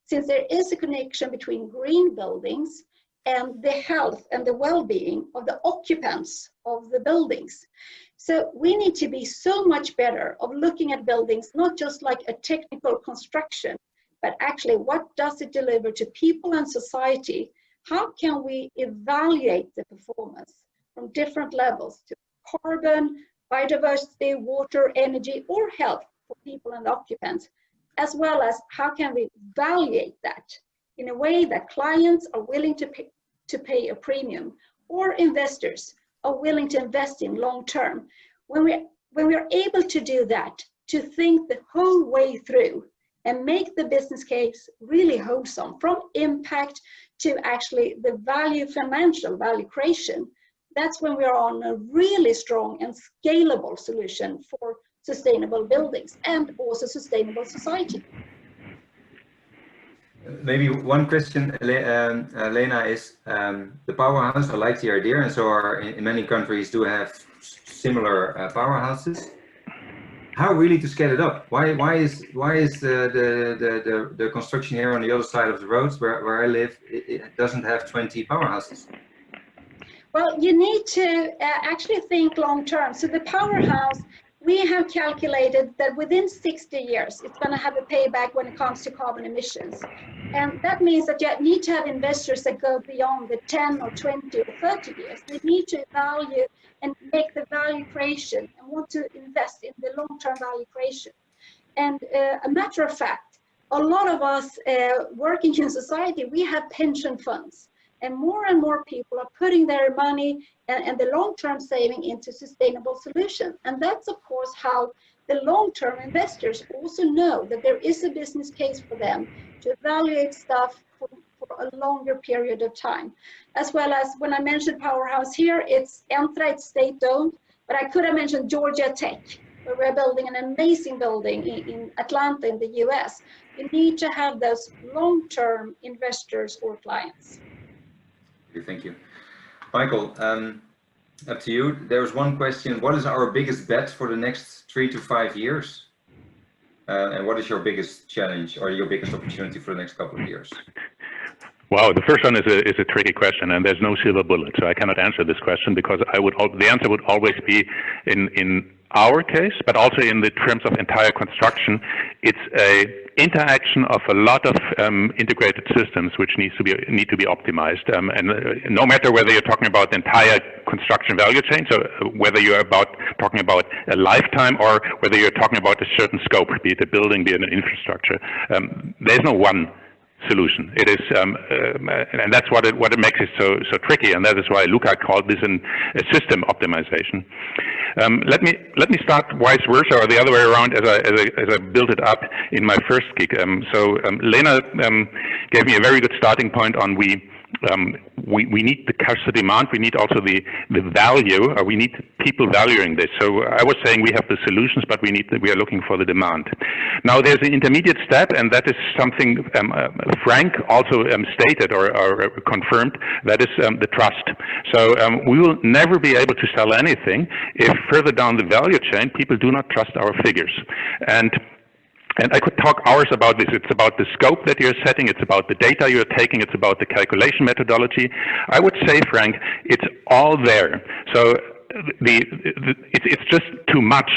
since there is a connection between green buildings and the health and the well-being of the occupants of the buildings. So we need to be so much better of looking at buildings, not just like a technical construction, but actually what does it deliver to people and society? How can we evaluate the performance from different levels to carbon, biodiversity, water, energy, or health for people and occupants, as well as how can we evaluate that in a way that clients are willing to pay a premium, or investors are willing to invest in long term. When we are able to do that, to think the whole way through and make the business case really wholesome, from impact to actually the value, financial value creation, that's when we are on a really strong and scalable solution for sustainable buildings and also sustainable society. Maybe one question, Lena, is the powerhouse. I like the idea, and so are in many countries do have similar powerhouses. How really to scale it up? Why is the construction here on the other side of the roads where I live, it doesn't have 20 powerhouses? Well, you need to actually think long term. So the powerhouse, we have calculated that within 60 years, it's going to have a payback when it comes to carbon emissions. And that means that you need to have investors that go beyond the 10 or 20 or 30 years. They need to value and make the value creation and want to invest in the long-term value creation. And a matter of fact, a lot of us working in society, we have pension funds. And more people are putting their money and the long-term saving into sustainable solutions. And that's, of course, how the long-term investors also know that there is a business case for them to evaluate stuff for a longer period of time. As well as when I mentioned powerhouse here, it's Entra, it's state-owned, but I could have mentioned Georgia Tech, where we're building an amazing building in Atlanta in the US. You need to have those long-term investors or clients. Thank you. Michael, up to you. There's one question. What is our biggest bet for the next 3 to 5 years? And what is your biggest challenge or your biggest opportunity for the next couple of years? Wow, the first one is a tricky question, and there's no silver bullet, so I cannot answer this question because the answer would always be in our case, but also in the terms of entire construction. It's a interaction of a lot of integrated systems which need to be optimized, and no matter whether you're talking about the entire construction value chain, so whether you're talking about a lifetime or whether you're talking about a certain scope, be it a building, be it an infrastructure, there's no one solution. It is, and that's what it makes it so tricky, and that is why Luca called this a system optimization. Let me start vice versa, or the other way around, as I built it up in my first gig. Lena gave me a very good starting point on we we need the customer demand, we need also the value, or we need people valuing this. So I was saying we have the solutions, but we are looking for the demand. Now there's an intermediate step, and that is something Frank also stated or confirmed, that is the trust. So we will never be able to sell anything if further down the value chain people do not trust our figures. And I could talk hours about this. It's about the scope that you're setting, it's about the data you're taking, it's about the calculation methodology. I would say, Frank, it's all there. So it's just too much.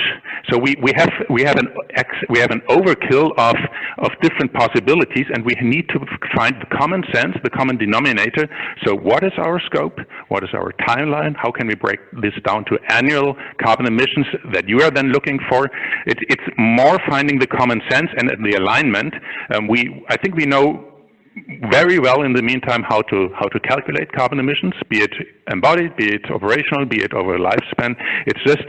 So we have an overkill of different possibilities, and we need to find the common sense, the common denominator. So what is our scope? What is our timeline? How can we break this down to annual carbon emissions that you are then looking for? It's more finding the common sense and the alignment. I think we know very well in the meantime how to calculate carbon emissions, be it embodied, be it operational, be it over a lifespan. It's just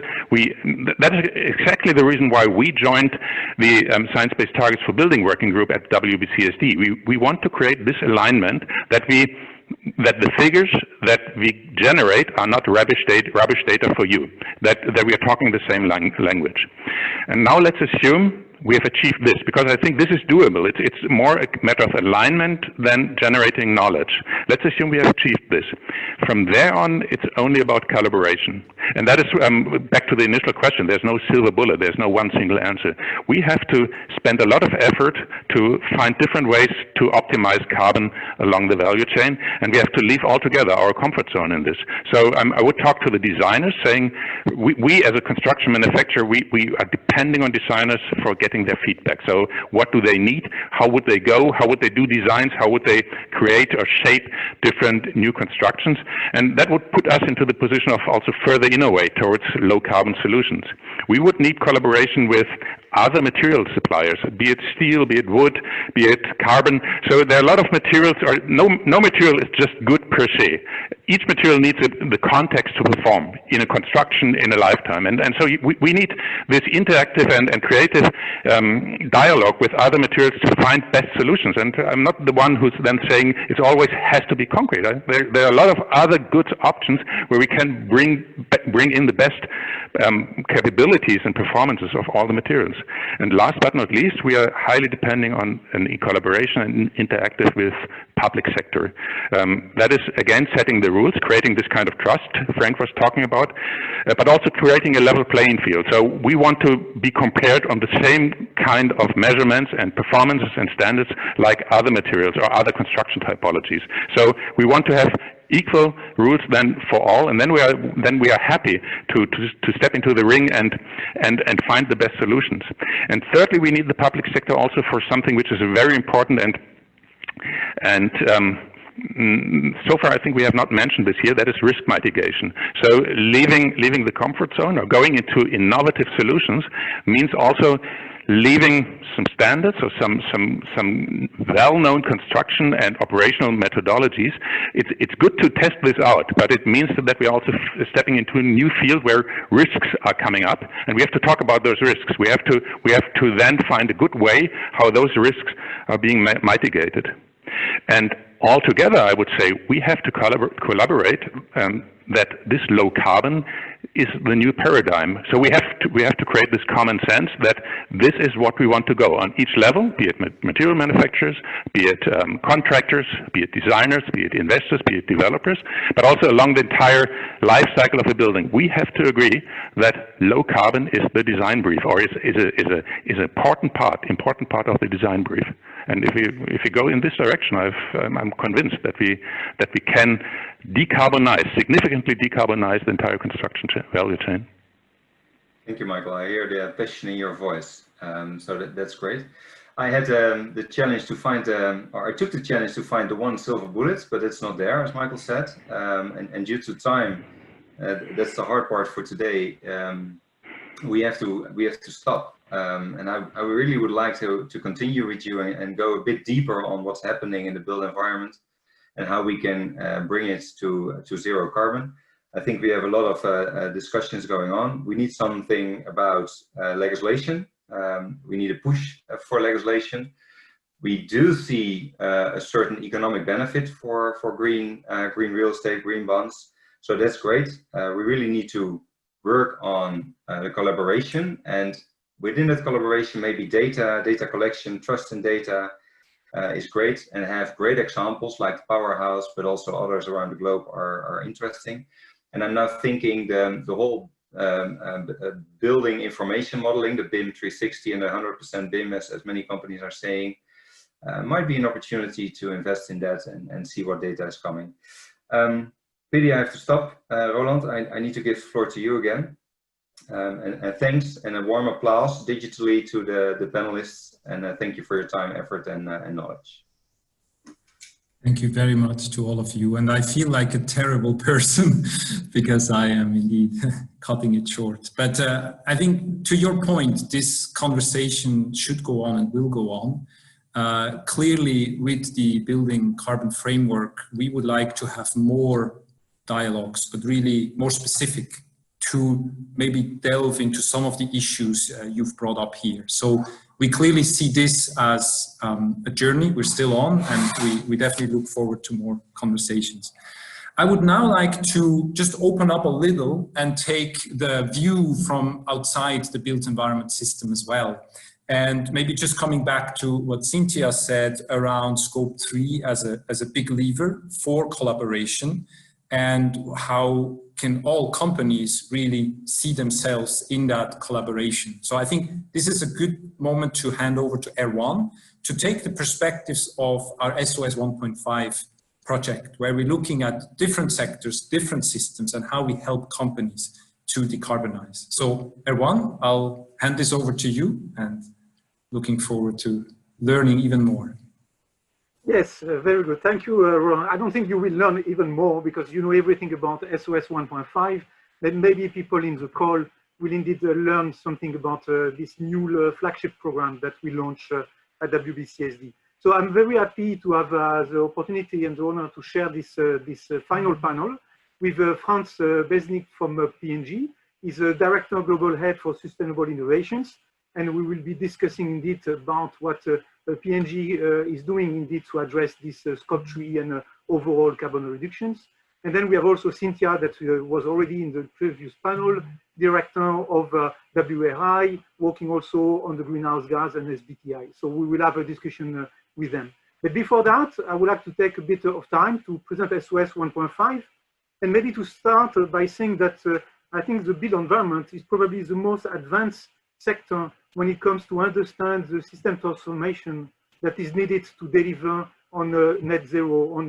that is exactly the reason why we joined the Science-Based Targets for Building Working Group at WBCSD. We want to create this alignment that the figures that we generate are not rubbish data for you, that we are talking the same language. And now let's assume we have achieved this, because I think this is doable. It's more a matter of alignment than generating knowledge. Let's assume we have achieved this. From there on, it's only about collaboration. And that is back to the initial question. There's no silver bullet. There's no one single answer. We have to spend a lot of effort to find different ways to optimize carbon along the value chain, and we have to leave altogether our comfort zone in this. So I would talk to the designers, saying we as a construction manufacturer, we are depending on designers for getting their feedback. So what do they need? How would they go? How would they do designs? How would they create or shape different new constructions? And that would put us into the position of also further innovate towards low carbon solutions. We would need collaboration with other material suppliers, be it steel, be it wood, be it carbon. So there are a lot of materials, or no material is just good per se. Each material needs the context to perform in a construction in a lifetime. And so we need this interactive and creative dialogue with other materials to find best solutions. And I'm not the one who's then saying it always has to be concrete. There are a lot of other good options where we can bring in the best capabilities and performances of all the materials. And last but not least, we are highly depending on collaboration and interactive with public sector. That is, again, setting the rules, creating this kind of trust Frank was talking about, but also creating a level playing field. So we want to be compared on the same kind of measurements and performances and standards like other materials or other construction typologies. So we want to have equal rules then for all, and then we are happy to step into the ring and find the best solutions. And thirdly, we need the public sector also for something which is very important and so far I think we have not mentioned this here, that is risk mitigation. So leaving the comfort zone or going into innovative solutions means also leaving some standards or some well-known construction and operational methodologies. It's good to test this out, but it means that we're also stepping into a new field where risks are coming up, and we have to talk about those risks. We have to then find a good way how those risks are being mitigated. And altogether, I would say we have to collaborate that this low carbon is the new paradigm. So we have to create this common sense that this is what we want to go on each level, be it material manufacturers, be it contractors, be it designers, be it investors, be it developers, but also along the entire life cycle of a building. We have to agree that low carbon is the design brief, or is an important part of the design brief. And if we go in this direction, I'm convinced that we can significantly decarbonize the entire construction value chain. Thank you, Michael. I hear the passion in your voice, so that's great. I had the challenge to find, or I took the challenge to find the one silver bullet, but it's not there, as Michael said. And due to time, that's the hard part for today. We have to stop. And I really would like to continue with you and go a bit deeper on what's happening in the built environment and how we can bring it to zero carbon. I think we have a lot of discussions going on. We need something about legislation. We need a push for legislation. We do see a certain economic benefit for green real estate, green bonds. So that's great. We really need to work on the collaboration, and within that collaboration, maybe data collection, trust in data is great, and have great examples like Powerhouse, but also others around the globe are interesting. And I'm now thinking the whole building information modeling, the BIM 360 and the 100% BIM, as many companies are saying, might be an opportunity to invest in that and see what data is coming. Pity I have to stop. Roland, I need to give the floor to you again. And thanks, and a warm applause digitally to the panelists, and thank you for your time, effort, and knowledge. Thank you very much to all of you. And I feel like a terrible person because I am indeed cutting it short. But I think to your point, this conversation should go on and will go on. Clearly, with the building carbon framework, we would like to have more dialogues, but really more specific, to maybe delve into some of the issues you've brought up here. So we clearly see this as a journey we're still on, and we definitely look forward to more conversations. I would now like to just open up a little and take the view from outside the built environment system as well. And maybe just coming back to what Cynthia said around Scope 3 as a big lever for collaboration, and how can all companies really see themselves in that collaboration. So I think this is a good moment to hand over to Erwan to take the perspectives of our SOS 1.5 project, where we're looking at different sectors, different systems, and how we help companies to decarbonize. So Erwan, I'll hand this over to you, and looking forward to learning even more. Yes, very good. Thank you, Roland. I don't think you will learn even more because you know everything about SOS 1.5. Then maybe people in the call will indeed learn something about this new flagship program that we launched at WBCSD. So I'm very happy to have the opportunity and the honor to share this final panel with Franz Besnik from P&G. He's a Director Global Head for Sustainable Innovations, and we will be discussing indeed about what P&G is doing indeed to address this Scope 3 and overall carbon reductions. And then we have also Cynthia that was already in the previous panel, Director of WRI, working also on the greenhouse gas and SBTi. So we will have a discussion with them. But before that, I would like to take a bit of time to present SOS 1.5, and maybe to start by saying that I think the built environment is probably the most advanced sector when it comes to understand the system transformation that is needed to deliver on net zero on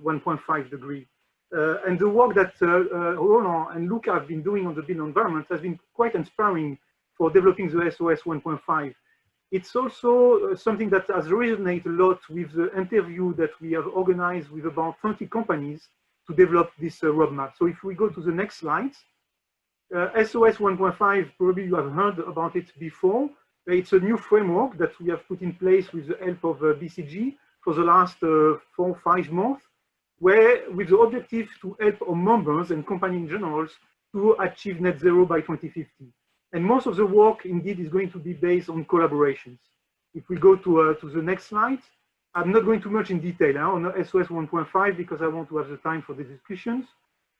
1.5 degree. And the work that Roland and Luca have been doing on the built environment has been quite inspiring for developing the SOS 1.5. It's also something that has resonated a lot with the interview that we have organized with about 30 companies to develop this roadmap. So if we go to the next slide, SOS 1.5, probably you have heard about it before. It's a new framework that we have put in place with the help of BCG for the last 4 or 5 months, where with the objective to help our members and company in general to achieve net zero by 2050. And most of the work indeed is going to be based on collaborations. If we go to the next slide, I'm not going too much in detail on SOS 1.5 because I want to have the time for the discussions.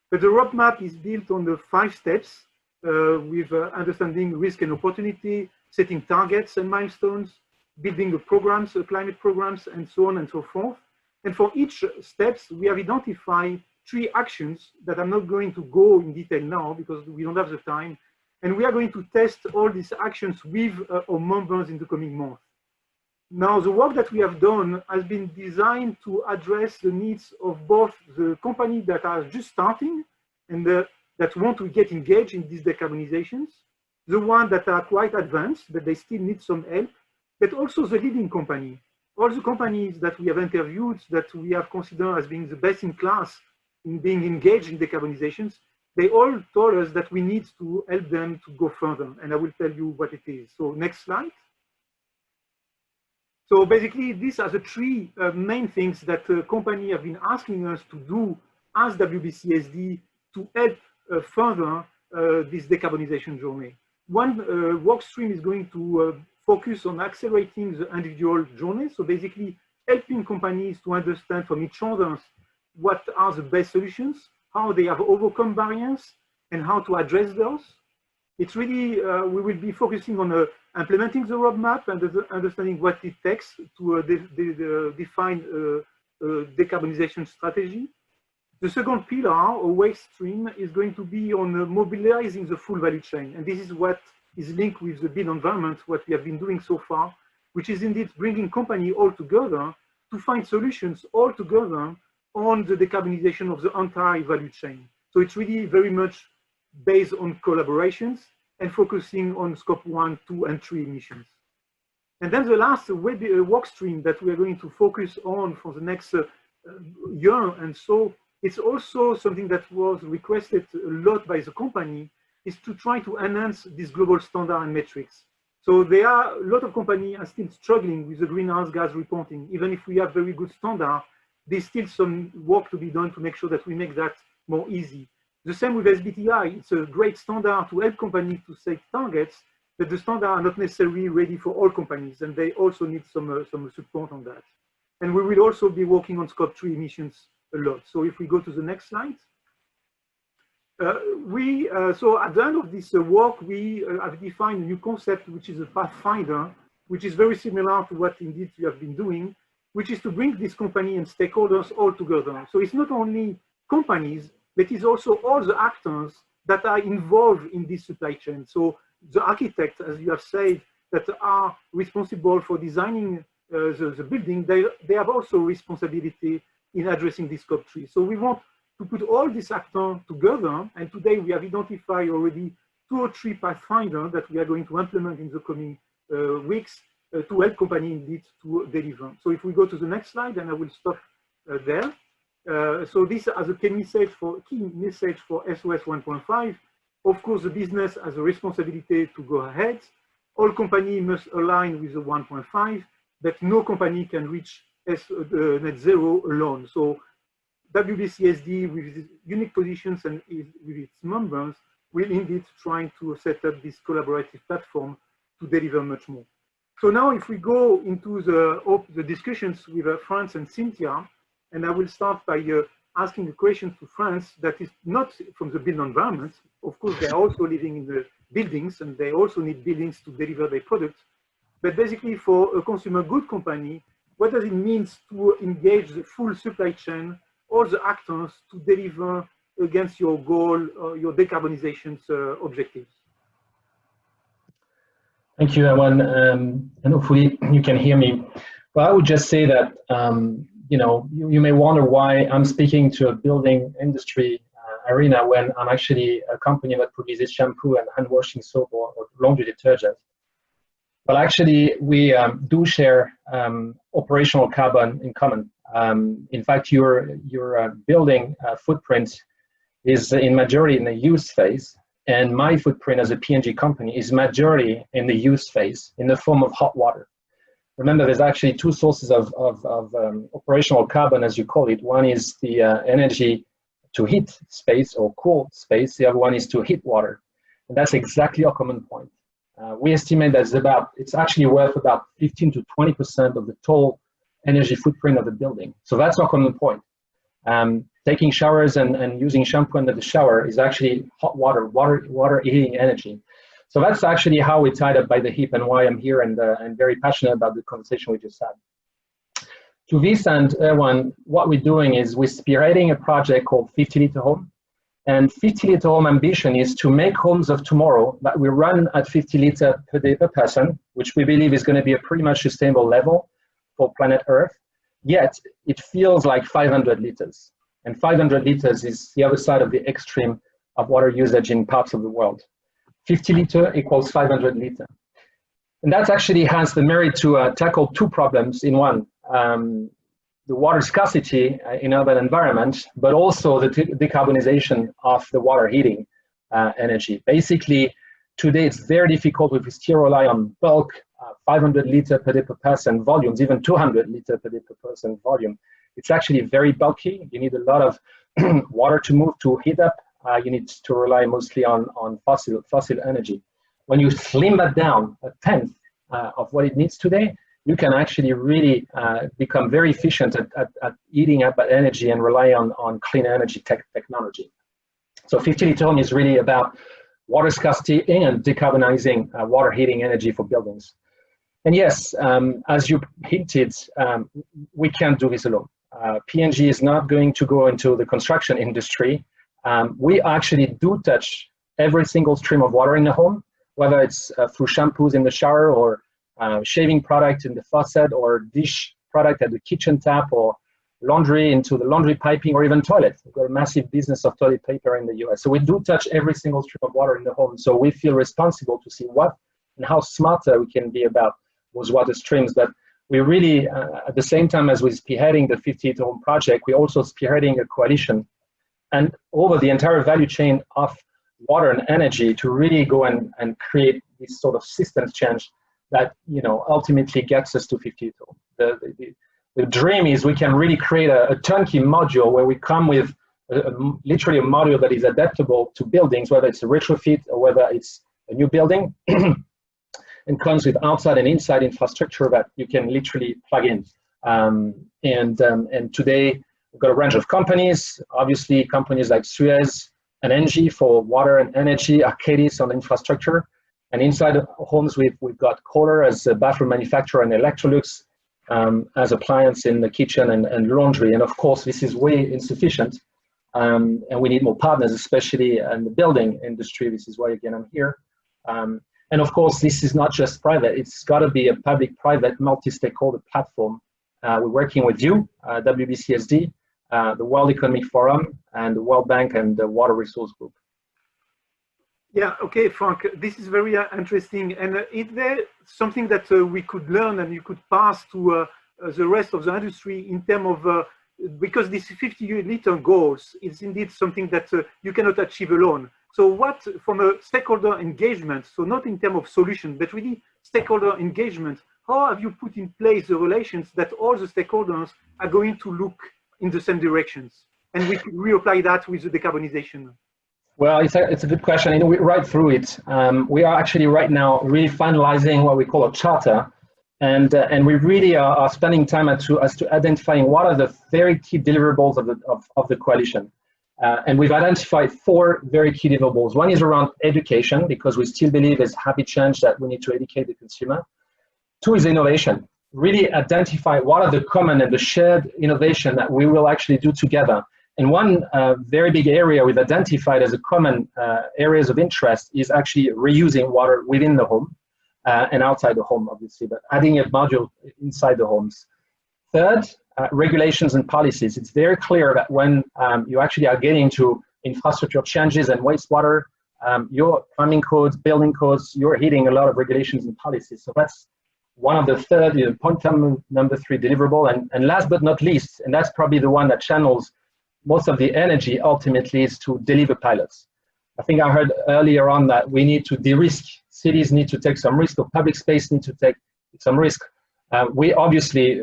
But the roadmap is built on the 5 steps with understanding risk and opportunity, setting targets and milestones, building the programs, climate programs, and so on and so forth. And for each steps, we have identified 3 actions that I'm not going to go in detail now because we don't have the time. And we are going to test all these actions with our members in the coming months. Now, the work that we have done has been designed to address the needs of both the companies that are just starting and that want to get engaged in these decarbonizations, the ones that are quite advanced, but they still need some help, but also the leading company. All the companies that we have interviewed that we have considered as being the best in class in being engaged in decarbonizations, they all told us that we need to help them to go further. And I will tell you what it is. So next slide. So basically, these are the 3 main things that companies have been asking us to do as WBCSD to help further this decarbonization journey. One work stream is going to focus on accelerating the individual journey. So basically helping companies to understand from each other what are the best solutions, how they have overcome barriers, and how to address those. It's really, we will be focusing on implementing the roadmap and understanding what it takes to define a decarbonization strategy. The second pillar, a waste stream, is going to be on mobilizing the full value chain. And this is what is linked with the built environment, what we have been doing so far, which is indeed bringing companies all together to find solutions all together on the decarbonization of the entire value chain. So it's really very much based on collaborations and focusing on scope 1, 2, and 3 emissions. And then the last work stream that we are going to focus on for the next year, and so it's also something that was requested a lot by the company, is to try to enhance this global standard and metrics. So there are a lot of companies are still struggling with the greenhouse gas reporting. Even if we have very good standard, there's still some work to be done to make sure that we make that more easy. The same with SBTi. It's a great standard to help companies to set targets, but the standards are not necessarily ready for all companies, and they also need some support on that. And we will also be working on scope 3 emissions a lot. So if we go to the next slide. So at the end of this work, we have defined a new concept, which is a pathfinder, which is very similar to what indeed we have been doing, which is to bring this company and stakeholders all together. So it's not only companies, but it's also all the actors that are involved in this supply chain. So the architects, as you have said, that are responsible for designing the building, they have also responsibility in addressing this scope 3. So we want to put all these actors together, and today we have identified already 2 or 3 pathfinders that we are going to implement in the coming weeks to help companies indeed to deliver. So if we go to the next slide, and I will stop there. So this as a key message for SOS 1.5. Of course, the business has a responsibility to go ahead. All companies must align with the 1.5, but no company can reach net zero alone. So WBCSD, with its unique positions and with its members, will indeed try to set up this collaborative platform to deliver much more. So now if we go into the discussions with Franz and Cynthia, and I will start by asking a question to Franz that is not from the built environment. Of course, they are also living in the buildings, and they also need buildings to deliver their products. But basically, for a consumer good company, what does it mean to engage the full supply chain, all the actors, to deliver against your goal, your decarbonization objectives? Thank you, Erwan, and hopefully you can hear me. Well, I would just say that you know, you may wonder why I'm speaking to a building industry arena when I'm actually a company that produces shampoo and hand washing soap or laundry detergent. But actually, we do share operational carbon in common. In fact, your building footprint is in majority in the use phase, and my footprint as a P&G company is majority in the use phase in the form of hot water. Remember, there's actually 2 sources of operational carbon, as you call it. One is the energy to heat space or cool space. The other one is to heat water. And that's exactly our common point. We estimate that it's actually worth about 15 to 20% of the total energy footprint of the building. So that's our common point. Taking showers and using shampoo under the shower is actually hot water heating energy. So that's actually how we tied up by the hip and why I'm here and very passionate about the conversation we just had. To this end, Erwan, what we're doing is we're spearheading a project called 50 Liter Home. And 50 Liter Home ambition is to make homes of tomorrow that we run at 50 liters per day per person, which we believe is going to be a pretty much sustainable level for planet Earth. Yet it feels like 500 liters. And 500 liters is the other side of the extreme of water usage in parts of the world. 50 liter equals 500 liter. And that actually has the merit to tackle 2 problems in one. The water scarcity in urban environments, but also the decarbonization of the water heating energy. Basically, today it's very difficult if we still rely on bulk 500 liter per day per person volumes, even 200 liter per day per person volume. It's actually very bulky. You need a lot of water to move to heat up. You need to rely mostly on fossil energy. When you slim that down a tenth, of what it needs today, you can actually really become very efficient at eating up that energy and rely on clean energy technology. So 50 liter home is really about water scarcity and decarbonizing water heating energy for buildings. And yes, as you hinted, we can't do this alone. P&G is not going to go into the construction industry. We actually do touch every single stream of water in the home, whether it's through shampoos in the shower or shaving product in the faucet or dish product at the kitchen tap or laundry into the laundry piping or even toilet. We've got a massive business of toilet paper in the US. So we do touch every single stream of water in the home. So we feel responsible to see what and how smarter we can be about those water streams. But we really, at the same time as we're spearheading the 50 liter home project, we're also spearheading a coalition and over the entire value chain of water and energy to really go and create this sort of systems change that, you know, ultimately gets us to 50 liter. The dream is we can really create a turnkey module where we come with literally a module that is adaptable to buildings, whether it's a retrofit or whether it's a new building, and comes with outside and inside infrastructure that you can literally plug in. And today we've got a range of companies, obviously companies like Suez and Engie for water and energy, Arcadis on infrastructure. And inside homes, we've got Kohler as a bathroom manufacturer and Electrolux as appliance in the kitchen and laundry. And of course, this is way insufficient. And we need more partners, especially in the building industry. This is why, again, I'm here. And of course, this is not just private. It's got to be a public-private multi-stakeholder platform. We're working with you, WBCSD, the World Economic Forum, and the World Bank and the Water Resource Group. Yeah, okay, Frank, this is very interesting. And is there something that we could learn and you could pass to the rest of the industry in terms of, because this 50 liter goals is indeed something that you cannot achieve alone. So what, from a stakeholder engagement, so not in terms of solution, but really stakeholder engagement, how have you put in place the relations that all the stakeholders are going to look in the same directions? And we could reapply that with the decarbonization. Well, it's a good question. You know, we right through it. We are actually right now really finalizing what we call a charter, and we really are spending time as to identifying what are the very key deliverables of the coalition. And we've identified 4 very key deliverables. One is around education, because we still believe there's habit change that we need to educate the consumer. 2 is innovation. Really identify what are the common and the shared innovation that we will actually do together. And one very big area we've identified as a common areas of interest is actually reusing water within the home and outside the home, obviously, but adding a module inside the homes. Third, regulations and policies. It's very clear that when you actually are getting to infrastructure changes and wastewater, your plumbing codes, building codes, you're hitting a lot of regulations and policies. So that's one of the third, point number 3 deliverable. And last but not least, and that's probably the one that channels most of the energy ultimately, is to deliver pilots. I think I heard earlier on that we need to de-risk. Cities need to take some risk, or public space need to take some risk. We obviously,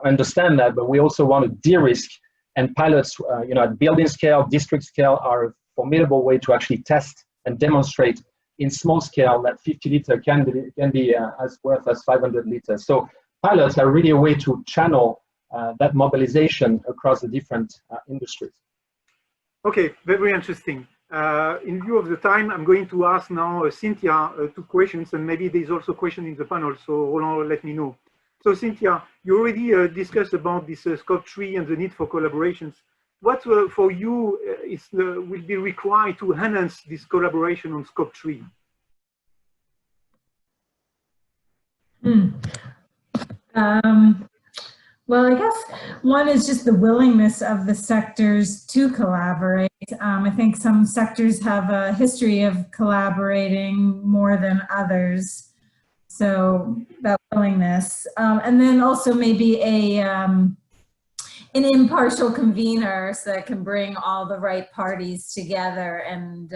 understand that, but we also want to de-risk, and pilots, at building scale, district scale, are a formidable way to actually test and demonstrate in small scale that 50 liter can be as worth as 500 liters. So pilots are really a way to channel that mobilization across the different industries. Okay, very interesting. In view of the time, I'm going to ask now Cynthia 2 questions, and maybe there's also a question in the panel, so Roland, let me know. So Cynthia, you already discussed about this scope 3 and the need for collaborations. What for you will be required to enhance this collaboration on scope 3? Well, I guess one is just the willingness of the sectors to collaborate. I think some sectors have a history of collaborating more than others. So that willingness. And then also maybe an impartial convener so that can bring all the right parties together and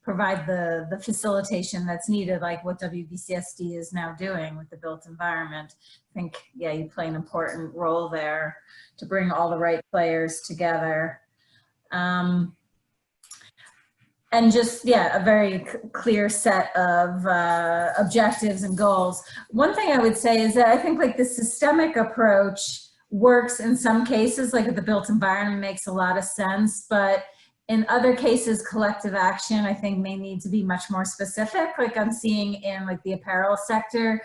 provide the facilitation that's needed, like what WBCSD is now doing with the built environment. I think, yeah, you play an important role there to bring all the right players together. And just, yeah, a very clear set of objectives and goals. One thing I would say is that I think like the systemic approach works in some cases, like the built environment makes a lot of sense, but in other cases, collective action, I think, may need to be much more specific. Like I'm seeing in like the apparel sector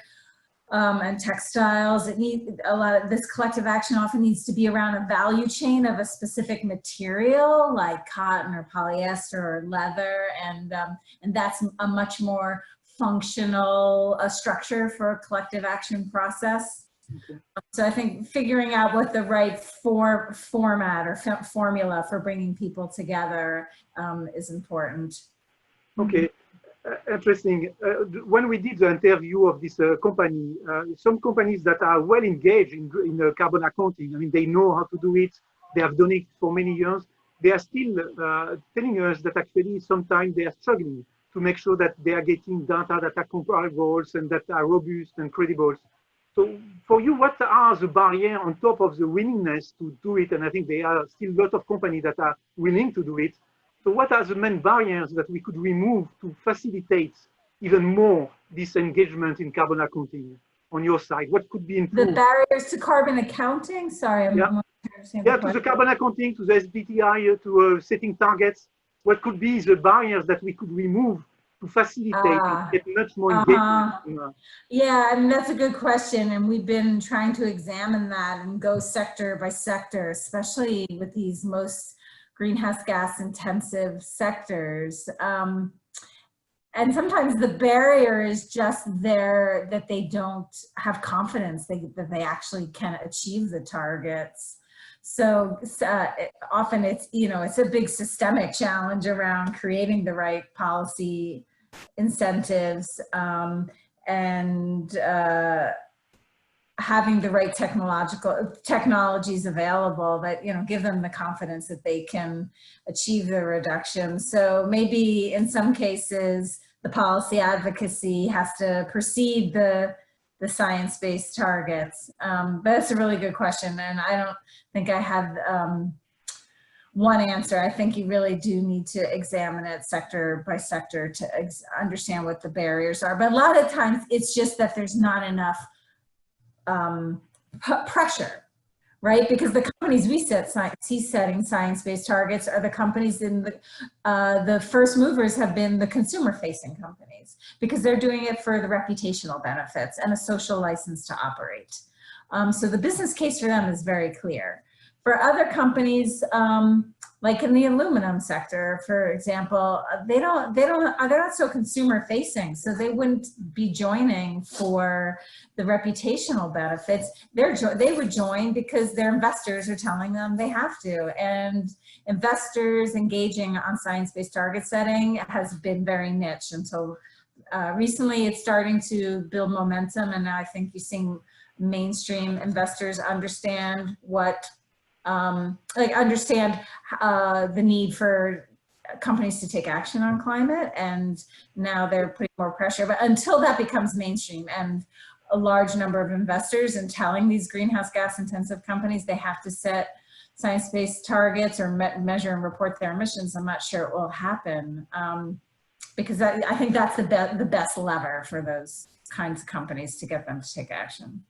and textiles, it needs a lot of this collective action often needs to be around a value chain of a specific material like cotton or polyester or leather. And that's a much more functional structure for a collective action process. Okay. So I think figuring out what the right format or formula for bringing people together is important. Okay, interesting. When we did the interview of this company, some companies that are well engaged in carbon accounting, I mean, they know how to do it. They have done it for many years. They are still telling us that actually sometimes they are struggling to make sure that they are getting data that are comparable and that are robust and credible. So for you, what are the barriers on top of the willingness to do it? And I think there are still a lot of companies that are willing to do it. So what are the main barriers that we could remove to facilitate even more this engagement in carbon accounting on your side? What could be improved? The barriers to carbon accounting? Sorry, I'm not understanding. Yeah, to the carbon accounting, to the SBTi, to setting targets. What could be the barriers that we could remove to facilitate and get much more engagement? Yeah, I mean, that's a good question. And we've been trying to examine that and go sector by sector, especially with these most greenhouse gas intensive sectors. And sometimes the barrier is just there that they don't have confidence that they actually can achieve the targets. So often it's, you know, it's a big systemic challenge around creating the right policy incentives and having the right technologies available that, you know, give them the confidence that they can achieve the reduction. So maybe in some cases, the policy advocacy has to precede the science-based targets. But that's a really good question. And I don't think I have one answer. I think you really do need to examine it sector by sector to understand what the barriers are. But a lot of times it's just that there's not enough pressure, right? Because the companies we see setting science-based targets are the companies in the first movers have been the consumer-facing companies because they're doing it for the reputational benefits and a social license to operate. So the business case for them is very clear. For other companies, like in the aluminum sector, for example, they're not so consumer facing, so they wouldn't be joining for the reputational benefits. They would join because their investors are telling them they have to, and investors engaging on science-based target setting has been very niche until recently. It's starting to build momentum, and now I think you're seeing mainstream investors understand what understand the need for companies to take action on climate, and now they're putting more pressure. But until that becomes mainstream and a large number of investors and telling these greenhouse gas intensive companies they have to set science-based targets or measure and report their emissions, I'm not sure it will happen, because I think that's the best lever for those kinds of companies to get them to take action.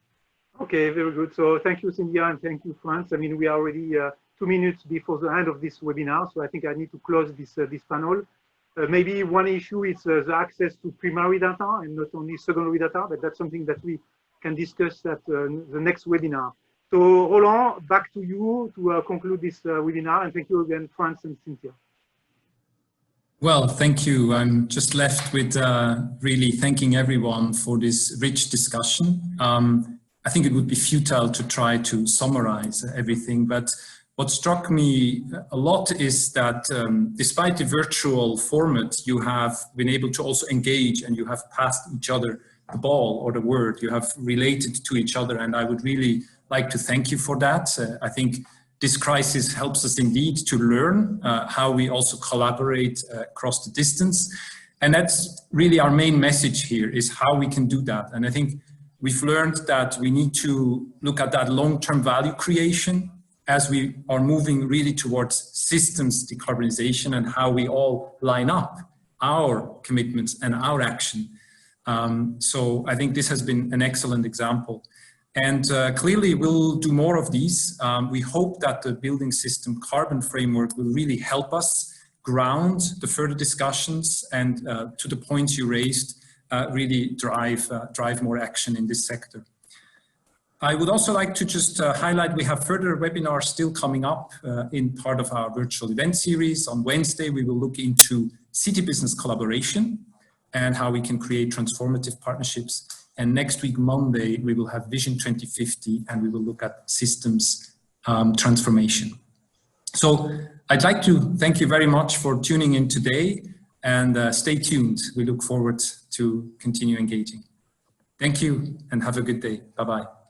Okay, very good. So thank you, Cynthia, and thank you, France. I mean, we are already 2 minutes before the end of this webinar, so I think I need to close this panel. Maybe one issue is the access to primary data and not only secondary data, but that's something that we can discuss at the next webinar. So Roland, back to you to conclude this webinar, and thank you again, France and Cynthia. Well, thank you. I'm just left with really thanking everyone for this rich discussion. I think it would be futile to try to summarize everything, but what struck me a lot is that despite the virtual format, you have been able to also engage and you have passed each other the ball or the word, you have related to each other, and I would really like to thank you for that. I think this crisis helps us indeed to learn how we also collaborate across the distance, and that's really our main message here, is how we can do that. And I think we've learned that we need to look at that long-term value creation as we are moving really towards systems decarbonization and how we all line up our commitments and our action. So I think this has been an excellent example. And clearly we'll do more of these. We hope that the building system carbon framework will really help us ground the further discussions and to the points you raised, really drive more action in this sector. I would also like to just highlight we have further webinars still coming up in part of our virtual event series. On Wednesday, we will look into city business collaboration and how we can create transformative partnerships. And next week, Monday, we will have Vision 2050 and we will look at systems transformation. So I'd like to thank you very much for tuning in today and stay tuned. We look forward to continue engaging. Thank you and have a good day. Bye-bye.